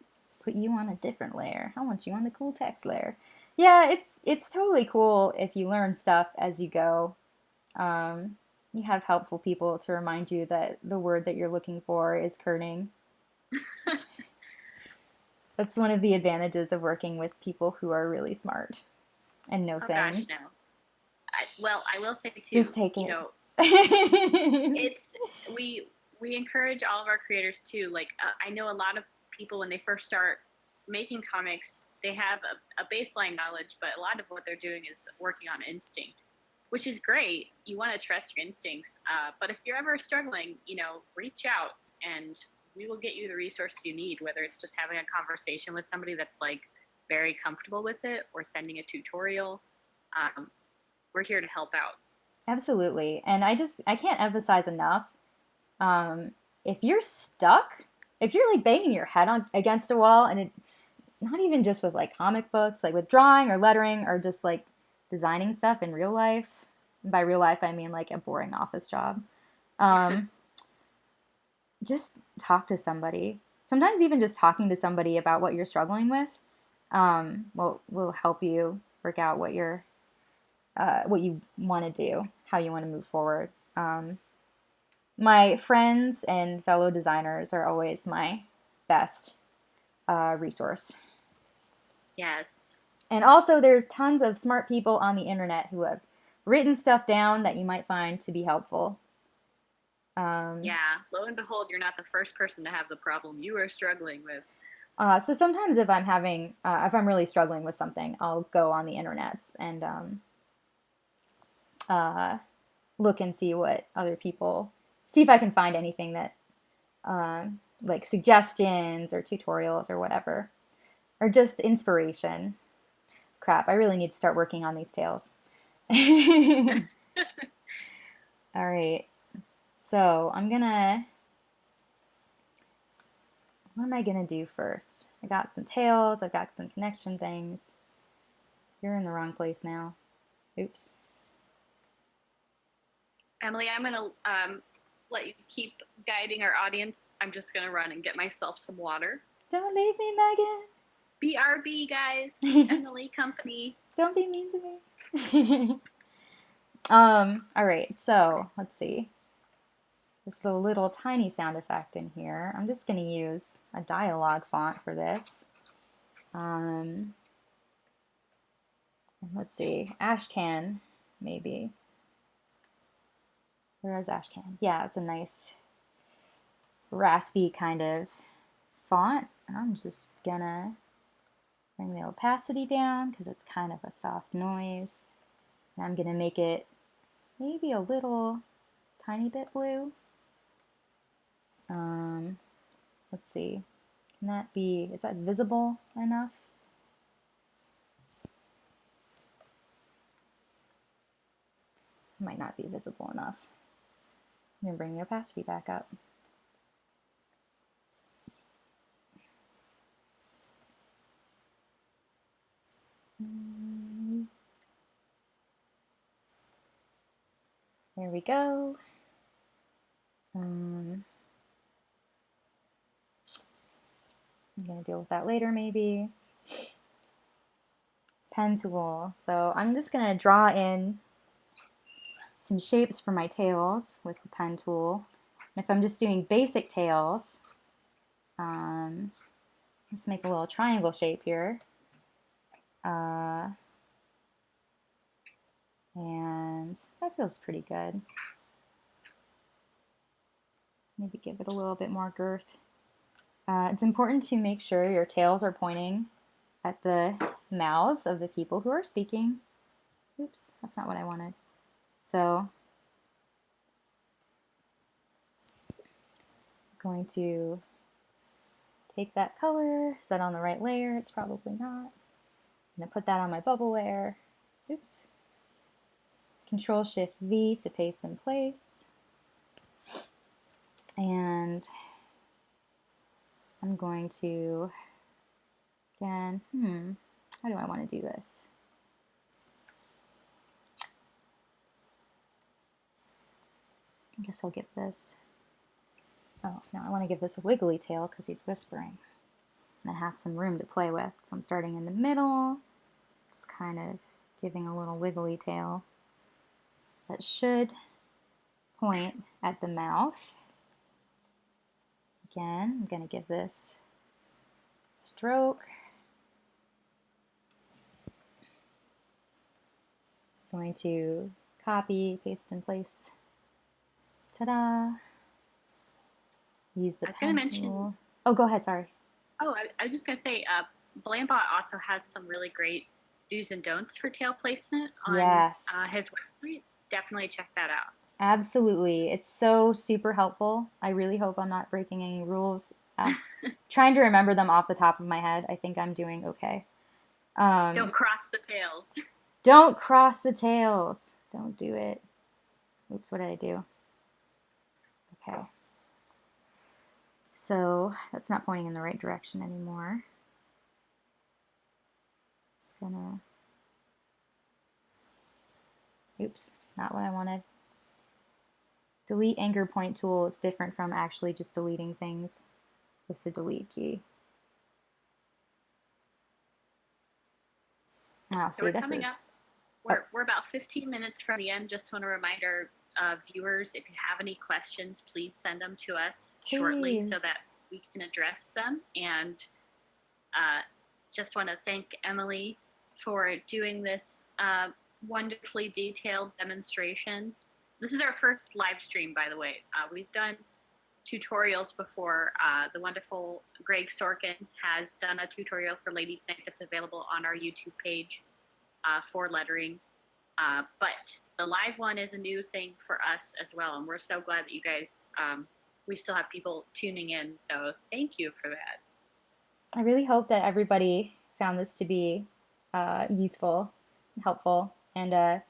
put you on a different layer. I want you on the cool text layer. Yeah, it's totally cool if you learn stuff as you go. You have helpful people to remind you that the word that you're looking for is kerning. That's one of the advantages of working with people who are really smart and know Oh things. gosh, no. Well, I will say too. Just take it. You know, it's we encourage all of our creators too. Like I know a lot of people when they first start making comics, they have a baseline knowledge, but a lot of what they're doing is working on instinct, which is great. You want to trust your instincts, but if you're ever struggling, you know, reach out and we will get you the resources you need. Whether it's just having a conversation with somebody that's like very comfortable with it, or sending a tutorial. We're here to help out. Absolutely. And I can't emphasize enough. If you're stuck, if you're like banging your head on against a wall, and not even just with like comic books, like with drawing or lettering or just like designing stuff in real life. And by real life, I mean like a boring office job. Um, just talk to somebody. Sometimes even just talking to somebody about what you're struggling with will help you work out what you want to do, how you want to move forward. My friends and fellow designers are always my best resource. Yes. And also, there's tons of smart people on the internet who have written stuff down that you might find to be helpful. Yeah. Lo and behold, you're not the first person to have the problem you are struggling with. So sometimes if I'm really struggling with something, I'll go on the internets and look and see what other people, see if I can find anything that, like suggestions or tutorials or whatever, or just inspiration. Crap, I really need to start working on these tails. All right, so what am I gonna do first? I got some tails, I've got some connection things. You're in the wrong place now. Oops. Emily, I'm going to let you keep guiding our audience. I'm just going to run and get myself some water. Don't leave me, Megan. BRB, guys. Keep Emily company. Don't be mean to me. All right, so let's see. This little tiny sound effect in here. I'm just going to use a dialogue font for this. And let's see, Ashcan, maybe. Where is Ashcan? Yeah, it's a nice raspy kind of font. I'm just gonna bring the opacity down because it's kind of a soft noise. And I'm gonna make it maybe a little tiny bit blue. Let's see, is that visible enough? Might not be visible enough. I'm gonna bring the opacity back up. There we go. I'm going to deal with that later maybe. Pen tool. So I'm just going to draw in some shapes for my tails with the pen tool. And if I'm just doing basic tails, let's make a little triangle shape here. And that feels pretty good. Maybe give it a little bit more girth. It's important to make sure your tails are pointing at the mouths of the people who are speaking. Oops, that's not what I wanted. So I'm going to take that color, set on the right layer. It's probably not. I'm going to put that on my bubble layer. Oops. Control Shift V to paste in place. And I'm going to, again, how do I want to do this? I guess I'll give this, oh no, I want to give this a wiggly tail because he's whispering. And I have some room to play with. So I'm starting in the middle, just kind of giving a little wiggly tail that should point at the mouth. Again, I'm going to give this stroke. Going to copy, paste in place. Ta-da! Use the pen tool. Oh, go ahead, sorry. Oh, I was just going to say, Blambot also has some really great do's and don'ts for tail placement on his website. Definitely check that out. Absolutely. It's so super helpful. I really hope I'm not breaking any rules. Trying to remember them off the top of my head. I think I'm doing okay. Don't cross the tails. Don't cross the tails. Don't do it. Oops, what did I do? Okay. So that's not pointing in the right direction anymore. Just gonna, oops, not what I wanted. Delete anchor point tool is different from actually just deleting things with the delete key. Oh, so we're coming up. We're about 15 minutes from the end. Just want to remind our viewers, if you have any questions, please send them to us shortly so that we can address them. And just want to thank Emily for doing this wonderfully detailed demonstration. This is our first live stream, by the way. We've done tutorials before. The wonderful Greg Sorkin has done a tutorial for Ladies Night that's available on our YouTube page for lettering. But the live one is a new thing for us as well. And we're so glad that you guys, we still have people tuning in. So thank you for that. I really hope that everybody found this to be useful, helpful, and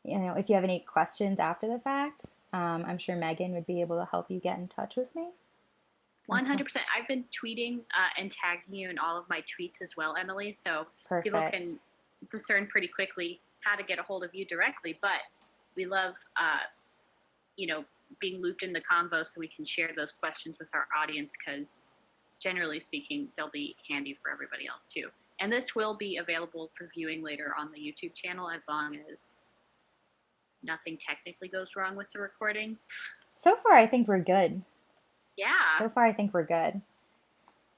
you know, if you have any questions after the fact, I'm sure Megan would be able to help you get in touch with me. 100%. I've been tweeting and tagging you in all of my tweets as well, Emily. So people can discern pretty quickly how to get a hold of you directly. But we love, you know, being looped in the convo so we can share those questions with our audience because generally speaking, they'll be handy for everybody else too. And this will be available for viewing later on the YouTube channel as long as nothing technically goes wrong with the recording. So far, I think we're good. Yeah. So far, I think we're good.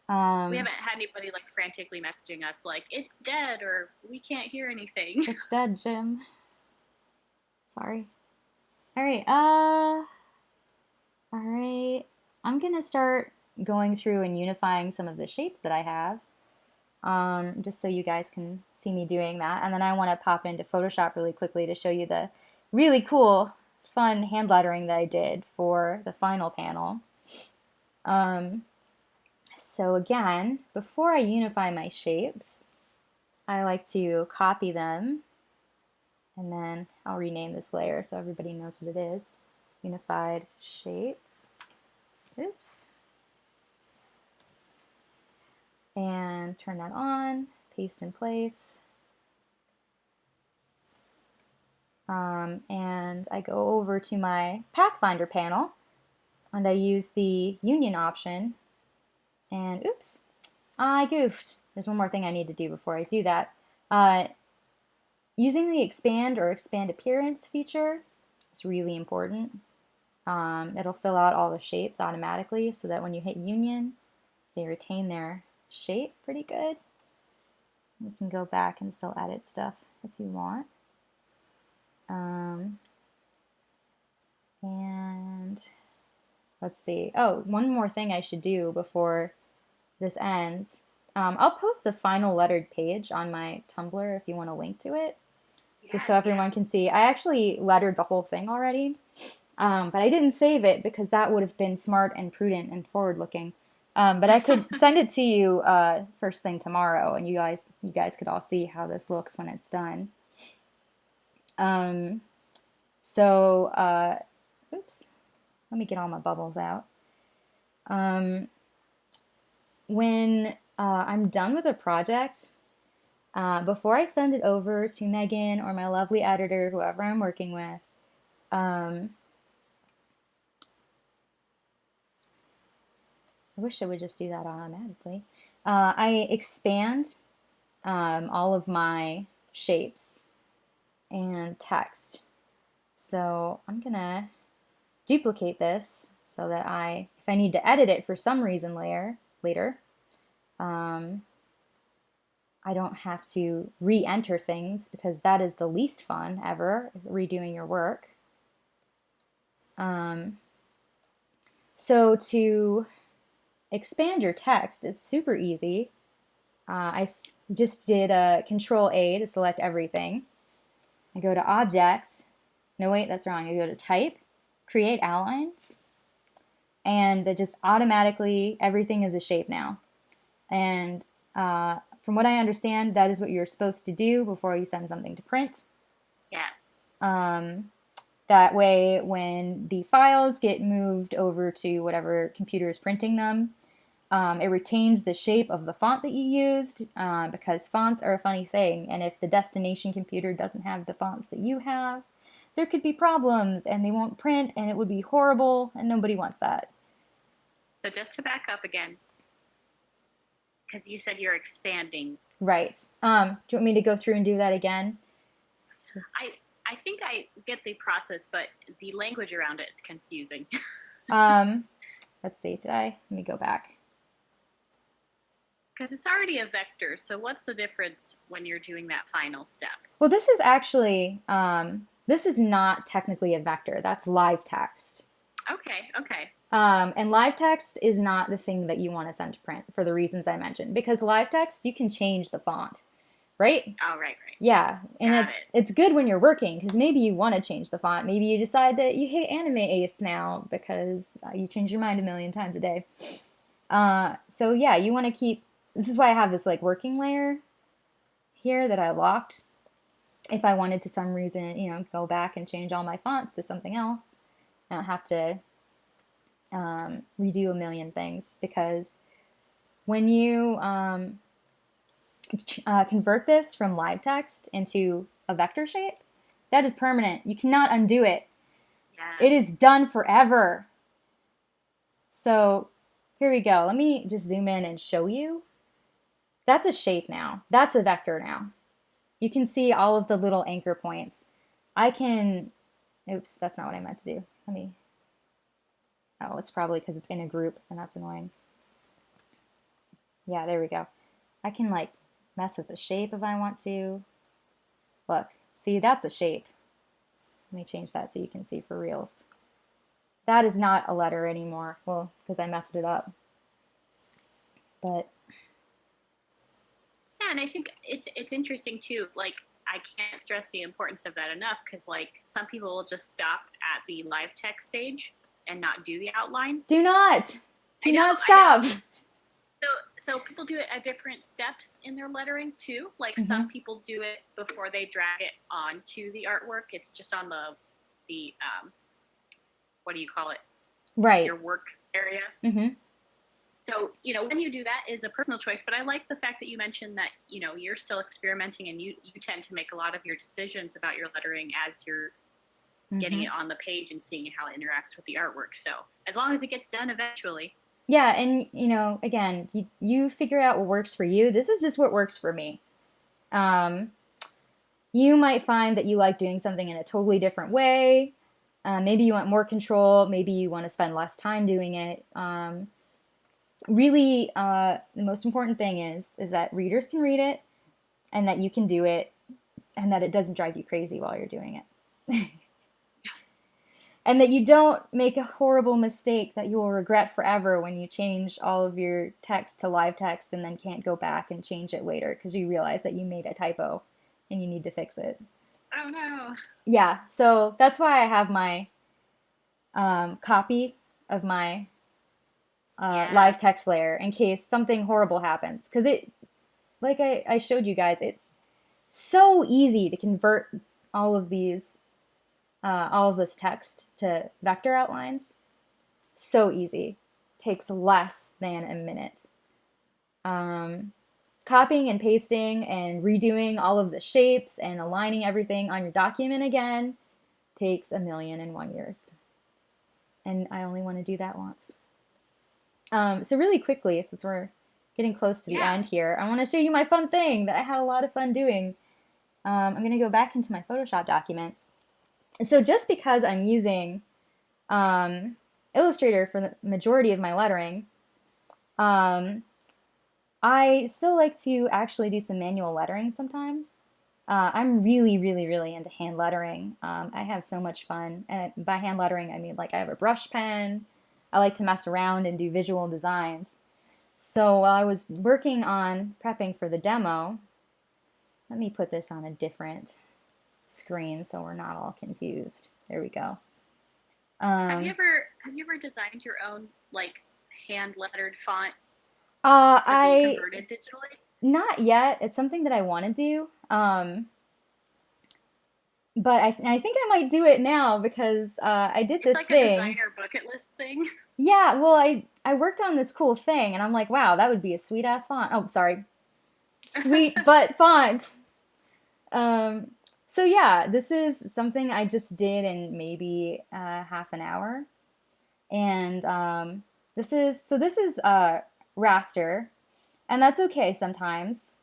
We haven't had anybody like frantically messaging us like, it's dead or we can't hear anything. It's dead, Jim. Sorry. All right. All right. I'm going to start going through and unifying some of the shapes that I have. Just so you guys can see me doing that. And then I want to pop into Photoshop really quickly to show you the really cool, fun hand lettering that I did for the final panel. So again, before I unify my shapes, I like to copy them, and then I'll rename this layer so everybody knows what it is. Unified shapes. Oops. And turn that on, paste in place. And I go over to my Pathfinder panel, and I use the Union option. And oops, I goofed. There's one more thing I need to do before I do that. Using the expand or expand appearance feature is really important. It'll fill out all the shapes automatically so that when you hit Union, they retain their shape pretty good. You can go back and still edit stuff if you want. And let's see. Oh, one more thing I should do before this ends. I'll post the final lettered page on my Tumblr if you want to link to it. just so Yes, everyone yes. can see. I actually lettered the whole thing already, but I didn't save it because that would have been smart and prudent and forward looking. But I could send it to you first thing tomorrow, and you guys could all see how this looks when it's done. Um, so, oops, let me get all my bubbles out. Um, when I'm done with a project, before I send it over to Megan or my lovely editor, whoever I'm working with, um, I wish I would just do that automatically. I expand all of my shapes and text. So I'm gonna duplicate this so that if I need to edit it for some reason later, um, I don't have to re-enter things because that is the least fun ever, is redoing your work. Um, so to expand your text is super easy. Just did a Control A to select everything. I go to Object. No, wait, that's wrong. I go to Type, Create Outlines, and it just automatically, everything is a shape now. And from what I understand, that is what you're supposed to do before you send something to print. Yes. That way, when the files get moved over to whatever computer is printing them, it retains the shape of the font that you used because fonts are a funny thing. And if the destination computer doesn't have the fonts that you have, there could be problems and they won't print and it would be horrible and nobody wants that. So just to back up again, because you said you're expanding. Right. Do you want me to go through and do that again? I think I get the process, but the language around it is confusing. Let's see. Let me go back. Because it's already a vector, so what's the difference when you're doing that final step? Well, this is actually, this is not technically a vector. That's live text. Okay, okay. And live text is not the thing that you want to send to print for the reasons I mentioned. Because live text, you can change the font, right? Oh, right, right. Yeah, and it's good when you're working because maybe you want to change the font. Maybe you decide that you hate Anime Ace now because you change your mind a million times a day. So yeah, you want to keep. This is why I have this like working layer here that I locked. If I wanted to some reason, go back and change all my fonts to something else, I don't have to redo a million things because when you convert this from live text into a vector shape, that is permanent. You cannot undo it. Yes. It is done forever. So here we go. Let me just zoom in and show you. That's a shape now. That's a vector now. You can see all of the little anchor points. Oops, that's not what I meant to do. Oh, it's probably because it's in a group and that's annoying. Yeah, there we go. I can like mess with the shape if I want to. Look, see, that's a shape. Let me change that so you can see for reals. That is not a letter anymore. Well, because I messed it up. But yeah, and I think it's interesting too. Like, I can't stress the importance of that enough because, like, some people will just stop at the live text stage and not do the outline. Do not stop. So people do it at different steps in their lettering too. Like some people do it before they drag it onto the artwork. It's just on the what do you call it? Right. Your work area. So, when you do that is a personal choice, but I like the fact that you mentioned that, you're still experimenting and you tend to make a lot of your decisions about your lettering as you're getting it on the page and seeing how it interacts with the artwork. So as long as it gets done eventually. Yeah, and again, you figure out what works for you. This is just what works for me. You might find that you like doing something in a totally different way. Maybe you want more control. Maybe you want to spend less time doing it. Really, the most important thing is that readers can read it, and that you can do it, and that it doesn't drive you crazy while you're doing it. And that you don't make a horrible mistake that you will regret forever when you change all of your text to live text and then can't go back and change it later because you realize that you made a typo and you need to fix it. Oh no. Yeah, so that's why I have my copy of my live text Yes. layer in case something horrible happens. Because like I showed you guys, it's so easy to convert all of all of this text to vector outlines. So easy. Takes less than a minute. Um, Copying and pasting and redoing all of the shapes and aligning everything on your document again takes 1,000,001 years. And I only want to do that once. So really quickly, since we're getting close to the Yeah. end here, I want to show you my fun thing that I had a lot of fun doing. I'm going to go back into my Photoshop document. So just because I'm using Illustrator for the majority of my lettering, um, I still like to actually do some manual lettering sometimes. I'm really, really, really into hand lettering. I have so much fun. And by hand lettering, I mean like I have a brush pen. I like to mess around and do visual designs. So while I was working on prepping for the demo, let me put this on a different screen so we're not all confused. There we go. Um, Have you ever designed your own like hand lettered font to be I converted digitally? Not yet. It's something that I want to do. But I think I might do it now because I did It's this like a thing. designer bucket list thing. Yeah, well, I worked on this cool thing, and I'm like, wow, that would be a sweet ass font. Oh, sorry, sweet butt font. Um, so yeah, this is something I just did in maybe half an hour, and this is raster, and that's okay sometimes.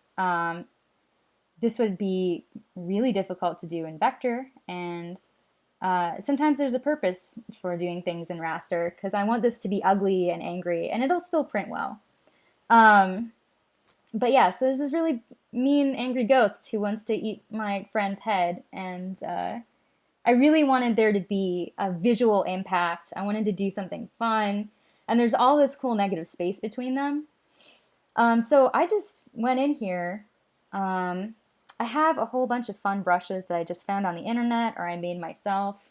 This would be really difficult to do in vector, and sometimes there's a purpose for doing things in raster because I want this to be ugly and angry, and it'll still print well. Um, but yeah, so this is really mean, angry ghost who wants to eat my friend's head, and I really wanted there to be a visual impact. I wanted to do something fun, and there's all this cool negative space between them. So I just went in here. Um, I have a whole bunch of fun brushes that I just found on the internet or I made myself.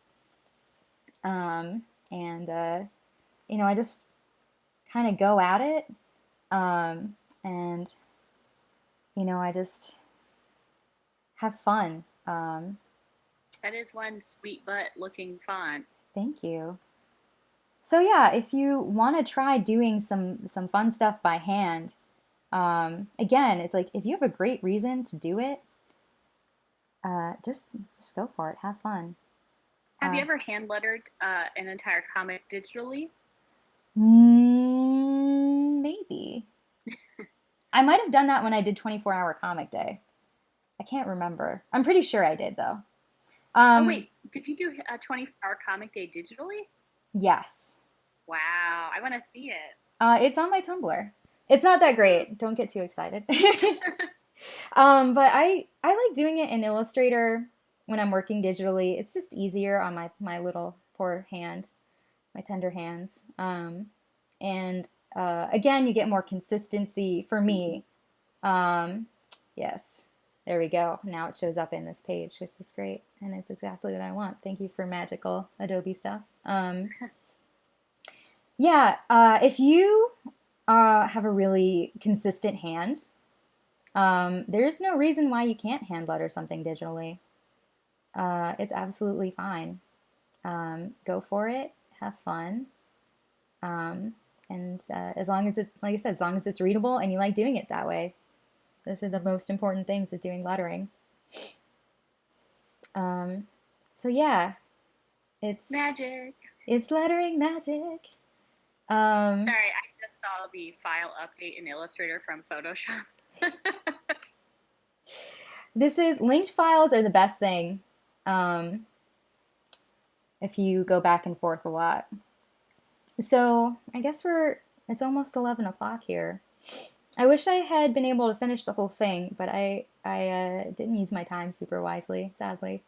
Um, and, I just kind of go at it. And, I just have fun. That is one sweet butt looking font. Thank you. So yeah, if you want to try doing some fun stuff by hand, again, it's like if you have a great reason to do it, just go for it. Have fun. Have you Uh, ever hand lettered an entire comic digitally? Maybe I might have done that when I did 24-hour comic day. I can't remember. I'm pretty sure I did though. Oh Um, wait, did you do a 24-hour comic day digitally? yes. Wow, I want to see it. It's on my Tumblr. It's not that great. Don't get too excited. But I like doing it in Illustrator when I'm working digitally. It's just easier on my little poor hand, my tender hands. And again, you get more consistency for me. Um, yes, there we go. Now it shows up in this page, which is great, and it's exactly what I want. Thank you for magical Adobe stuff. Yeah, if you have a really consistent hand, there's no reason why you can't hand letter something digitally. It's absolutely fine. Go for it. Have fun. And as long as like I said, as long as it's readable and you like doing it that way, those are the most important things of doing lettering. So yeah, it's Magic. it's lettering magic. Um, Sorry, I just saw the file update in Illustrator from Photoshop. this is linked files are the best thing. If you go back and forth a lot. So I guess it's almost 11 o'clock here. I wish I had been able to finish the whole thing, but I didn't use my time super wisely, sadly.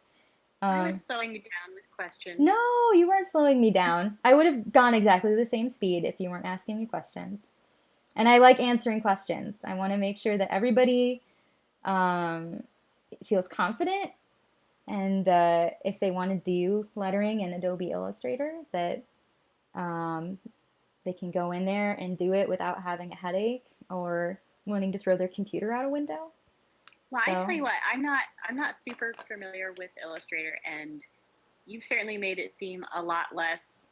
I was slowing you down with questions. No, you weren't slowing me down. I would have gone exactly the same speed if you weren't asking me questions. And I like answering questions. I want to make sure that everybody feels confident And if they want to do lettering in Adobe Illustrator, that um, they can go in there and do it without having a headache or wanting to throw their computer out a window. Well, I tell So, you what, I'm not super familiar with Illustrator, and you've certainly made it seem a lot less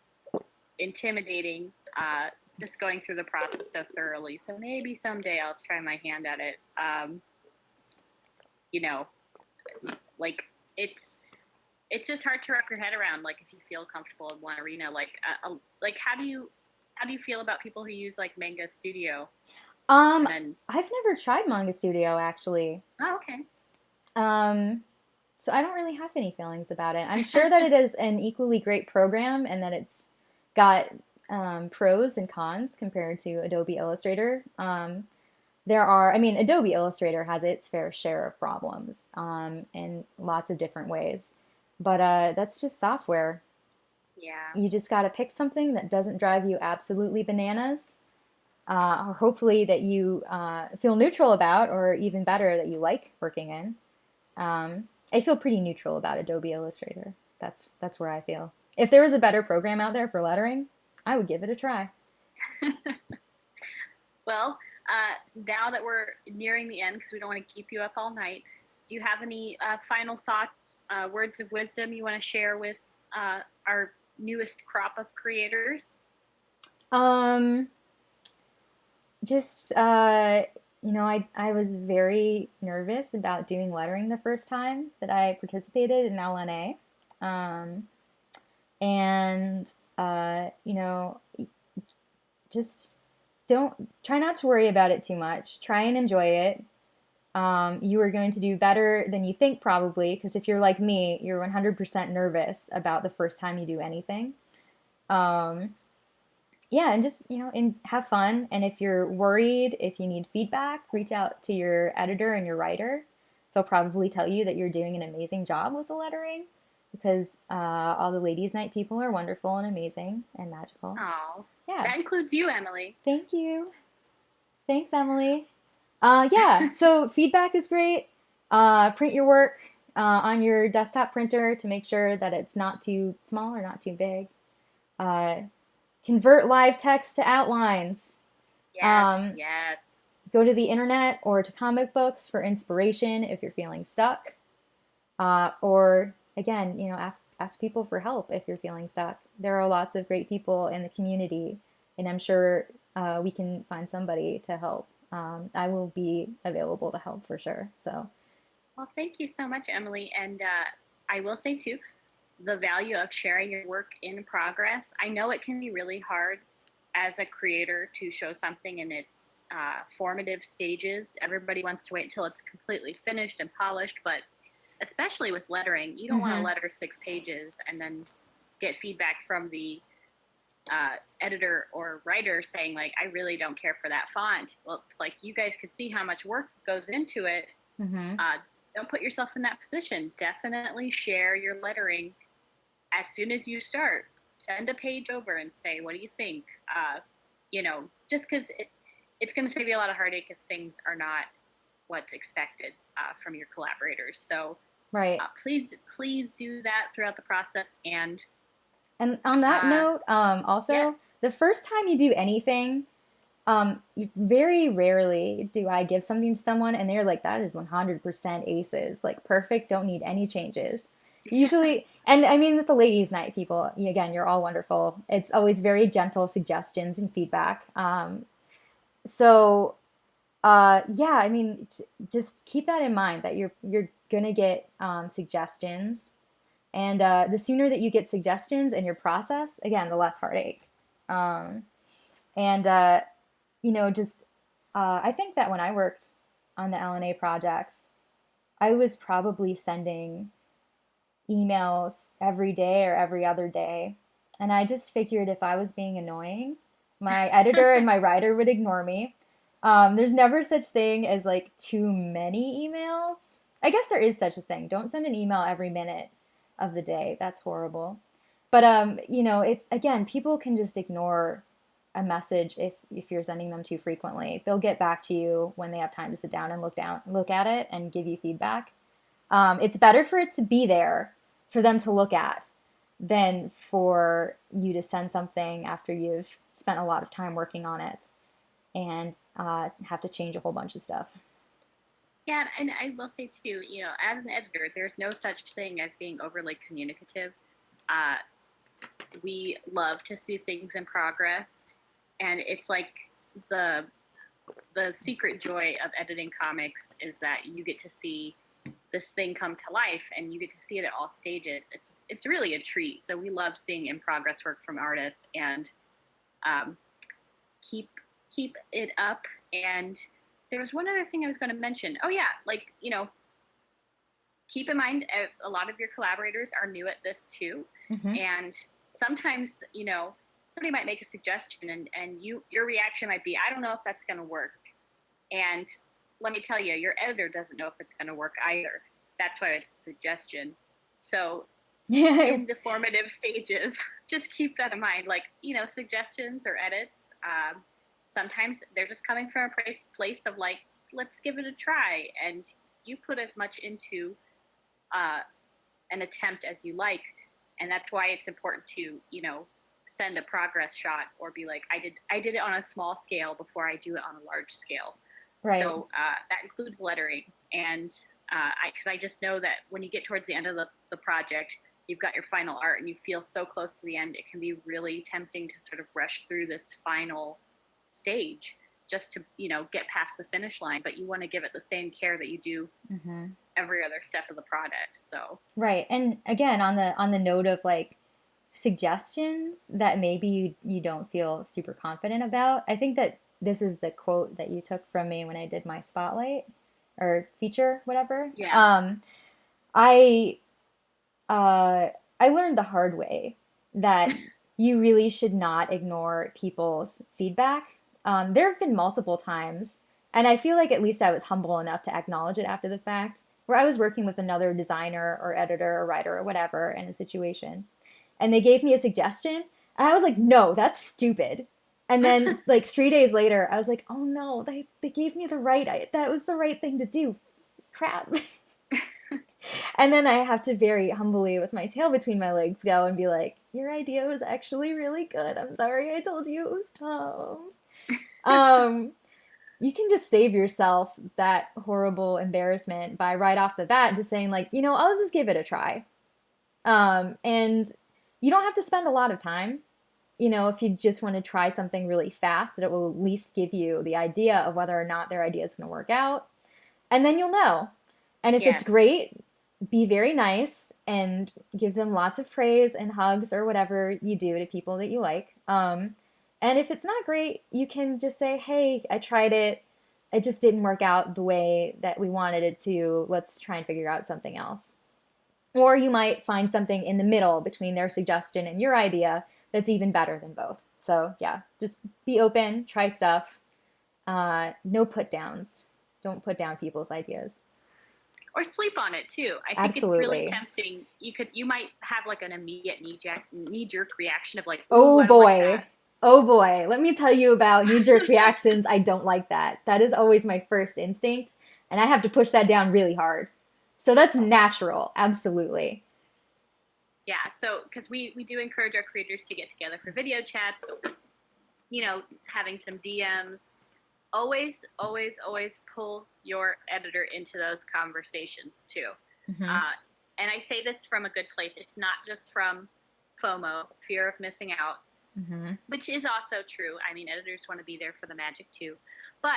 intimidating. Just going through the process so thoroughly. So maybe someday I'll try my hand at it. You know, like it's it's just hard to wrap your head around. Like if you feel comfortable in one arena, like how do you feel about people who use like Manga Studio um, and then I've never tried Manga Studio actually. oh okay. Um, so I don't really have any feelings about it. I'm sure that it is an equally great program and that it's got pros and cons compared to Adobe Illustrator. I mean, Adobe Illustrator has its fair share of problems in lots of different ways. But that's just software. Yeah. You just got to pick something that doesn't drive you absolutely bananas, or hopefully that you feel neutral about, or even better, that you like working in. I feel pretty neutral about Adobe Illustrator. That's where I feel. If there was a better program out there for lettering, I would give it a try. Well, now that we're nearing the end, because we don't want to keep you up all night, do you have any final thoughts, words of wisdom you want to share with our newest crop of creators? Um, just I was very nervous about doing lettering the first time that I participated in LNA, and just don't try not to worry about it too much. Try and enjoy it. You are going to do better than you think, probably, because if you're like me, you're 100% nervous about the first time you do anything. Um, yeah, and just, and have fun. And if you're worried, if you need feedback, reach out to your editor and your writer. They'll probably tell you that you're doing an amazing job with the lettering because all the ladies' night people are wonderful and amazing and magical. Oh, Yeah, that includes you, Emily. thank you. Thanks, Emily. Yeah, so feedback is great. Print your work on your desktop printer to make sure that it's not too small or not too big. Uh, Convert live text to outlines. Yes, Um, yes. Go to the internet or to comic books for inspiration if you're feeling stuck. Or again, ask people for help if you're feeling stuck. There are lots of great people in the community, and I'm sure we can find somebody to help. I will be available to help for sure. So, Well, thank you so much, Emily. And I will say, too, the value of sharing your work in progress. I know it can be really hard as a creator to show something in its formative stages. Everybody wants to wait until it's completely finished and polished, but especially with lettering, you don't want to mm-hmm. letter 6 pages and then get feedback from the editor or writer saying like, I really don't care for that font. Well, it's like you guys could see how much work goes into it. Mm-hmm. Don't put yourself in that position. Definitely share your lettering as soon as you start. Send a page over and say, what do you think? Just because it's going to save you a lot of heartache if things are not what's expected from your collaborators. So Right. please do that throughout the process. And on that Uh, note, also, yes, the first time you do anything, very rarely do I give something to someone and they're like, that is 100% aces, like perfect, don't need any changes. Usually, and I mean, with the ladies' night people, again, you're all wonderful. It's always very gentle suggestions and feedback. So, yeah, I mean, just keep that in mind that you're gonna get suggestions, and the sooner that you get suggestions in your process, again, the less heartache. Um, and just I think that when I worked on the LNA projects, I was probably sending emails every day or every other day. And I just figured if I was being annoying, my editor and my writer would ignore me. There's never such thing as like too many emails. I guess there is such a thing. Don't send an email every minute of the day. That's horrible. But it's again, people can just ignore a message if you're sending them too frequently. They'll get back to you when they have time to sit down and look at it and give you feedback. It's better for it to be there for them to look at than for you to send something after you've spent a lot of time working on it and have to change a whole bunch of stuff. Yeah, and I will say too, as an editor, there's no such thing as being overly communicative. Uh, we love to see things in progress, and it's like the the secret joy of editing comics is that you get to see this thing come to life, and you get to see it at all stages. It's really a treat. So we love seeing in progress work from artists, and um, keep keep it up. And there was one other thing I was going to mention. Oh yeah, like keep in mind a lot of your collaborators are new at this too, Mm-hmm. and sometimes somebody might make a suggestion, and your reaction might be, I don't know if that's going to work. And let me tell you, your editor doesn't know if it's going to work either. That's why it's a suggestion. So in the formative stages, just keep that in mind. Like, suggestions or edits, sometimes they're just coming from a place of like, let's give it a try. And you put as much into uh, an attempt as you like. And that's why it's important to, send a progress shot or be like, I did it on a small scale before I do it on a large scale. Right. So that includes lettering. And because I just know that when you get towards the end of the project, you've got your final art and you feel so close to the end, it can be really tempting to sort of rush through this final stage just to, get past the finish line. But you want to give it the same care that you do Mm-hmm. every other step of the product. So, Right. And again, on the note of like suggestions that maybe you don't feel super confident about, I think that this is the quote that you took from me when I did my spotlight or feature, whatever. yeah. I uh, I learned the hard way that you really should not ignore people's feedback. There have been multiple times, and I feel like at least I was humble enough to acknowledge it after the fact, where I was working with another designer or editor or writer or whatever in a situation, and they gave me a suggestion, and I was like, no, that's stupid. And then, like 3 days later, I was like, oh no, they gave me the that was the right thing to do. Crap. And then I have to very humbly, with my tail between my legs, go and be like, your idea was actually really good. I'm sorry I told you it was dumb. Um, you can just save yourself that horrible embarrassment by right off the bat just saying, like, I'll just give it a try. And you don't have to spend a lot of time. If you just want to try something really fast, that it will at least give you the idea of whether or not their idea is going to work out. And then you'll know. And if it's Yes. great, be very nice and give them lots of praise and hugs or whatever you do to people that you like. And if it's not great, you can just say, hey, I tried it. It just didn't work out the way that we wanted it to. Let's try and figure out something else. Or you might find something in the middle between their suggestion and your idea that's even better than both. So, yeah, just be open, try stuff. No put downs. Don't put down people's ideas. Or sleep on it too. I think it's really Absolutely. tempting. You might have like an immediate knee jerk reaction of like, ooh, Oh I don't like boy. that. Oh boy. Let me tell you about knee jerk reactions. I don't like that. That is always my first instinct. And I have to push that down really hard. So that's natural. Absolutely. Yeah, so because we do encourage our creators to get together for video chats, having some DMs. Always, always, always pull your editor into those conversations too. Mm-hmm. Uh, and I say this from a good place. It's not just from FOMO, fear of missing out, Mm-hmm. which is also true. I mean, editors want to be there for the magic too, but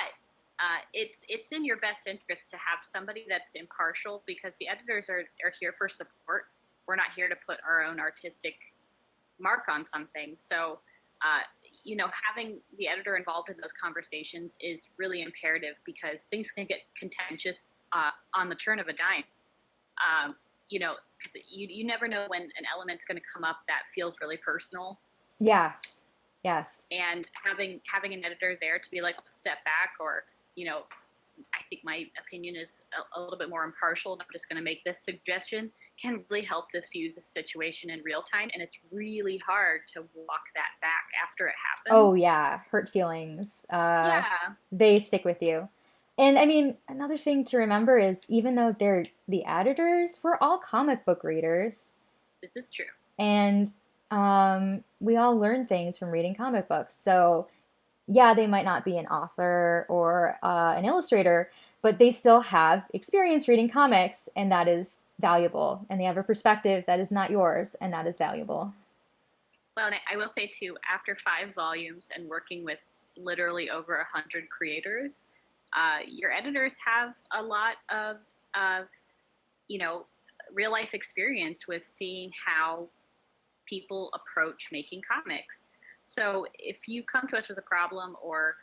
it's in your best interest to have somebody that's impartial, because the editors are here for support. We're not here to put our own artistic mark on something. So, having the editor involved in those conversations is really imperative, because things can get contentious on the turn of a dime. Because you never know when an element's going to come up that feels really personal, Yes. Yes. and having an editor there to be like, let's step back, or I think my opinion is a little bit more impartial, and I'm just going to make this suggestion, can really help diffuse a situation in real time. And it's really hard to walk that back after it Oh happens. yeah. Hurt feelings. Yeah. They stick with you. And I mean, another thing to remember is even though they're the editors, we're all comic book readers. This is true. And we all learn things from reading comic books. So, yeah, they might not be an author or an illustrator, but they still have experience reading comics, and that is valuable. And they have a perspective that is not yours, and that is valuable. Well, and I will say too, after 5 volumes and working with literally over 100 creators, your editors have a lot of, uh, you know, real life experience with seeing how people approach making comics. So if you come to us with a problem or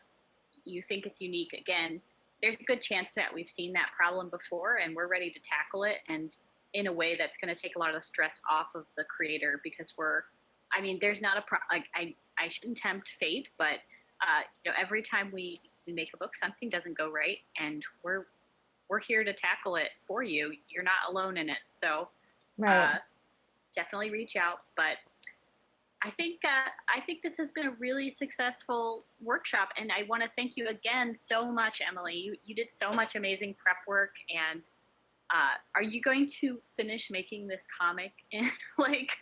you think it's unique, again, there's a good chance that we've seen that problem before and we're ready to tackle it, and in a way that's going to take a lot of the stress off of the creator, because I mean, there's not a like I shouldn't tempt fate, but every time we make a book, something doesn't go right, and we're here to tackle it for you. You're not alone in it. So Right. uh, definitely reach out. But I think this has been a really successful workshop, and I want to thank you again so much, Emily. You did so much amazing prep work, and are you going to finish making this comic in like,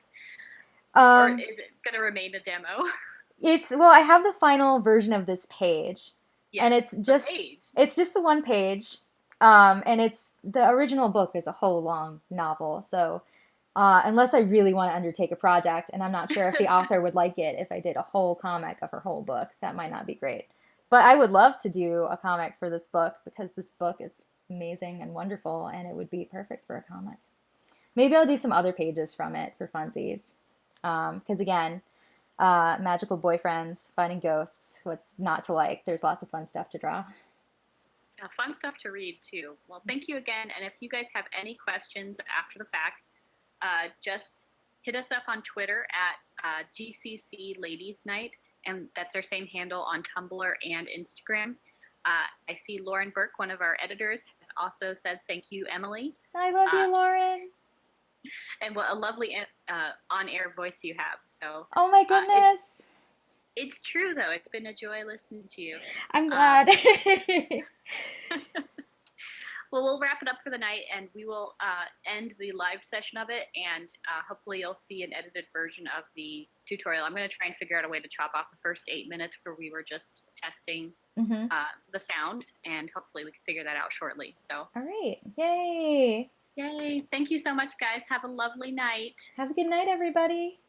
or Um, is it going to remain a demo? well, I have the final version of this page, Yeah, and the page. it's just the one page, and it's the original book is a whole long novel. So unless I really want to undertake a project, and I'm not sure if the author would like it if I did a whole comic of her whole book, that might not be great. But I would love to do a comic for this book because this book is amazing and wonderful, and it would be perfect for a comic. Maybe I'll do some other pages from it for funsies. Because again, magical boyfriends, finding ghosts, what's not to like? There's lots of fun stuff to draw. Fun stuff to read too. Well, thank you again. And if you guys have any questions after the fact, just hit us up on Twitter at GCC Ladies Night, and that's our same handle on Tumblr and Instagram. I see Lauren Burke, one of our editors, also said thank you, Emily. I love you, Lauren. And what a lovely on-air voice you have. So, oh my goodness. It's true, though. It's been a joy listening to you. I'm glad. Well, we'll wrap it up for the night, and we will end the live session of it, and hopefully you'll see an edited version of the tutorial. I'm going to try and figure out a way to chop off the first 8 minutes where we were just testing the sound, and hopefully we can figure that out shortly. So, all right. Yay. Yay. Thank you so much, guys. Have a lovely night. Have a good night, everybody.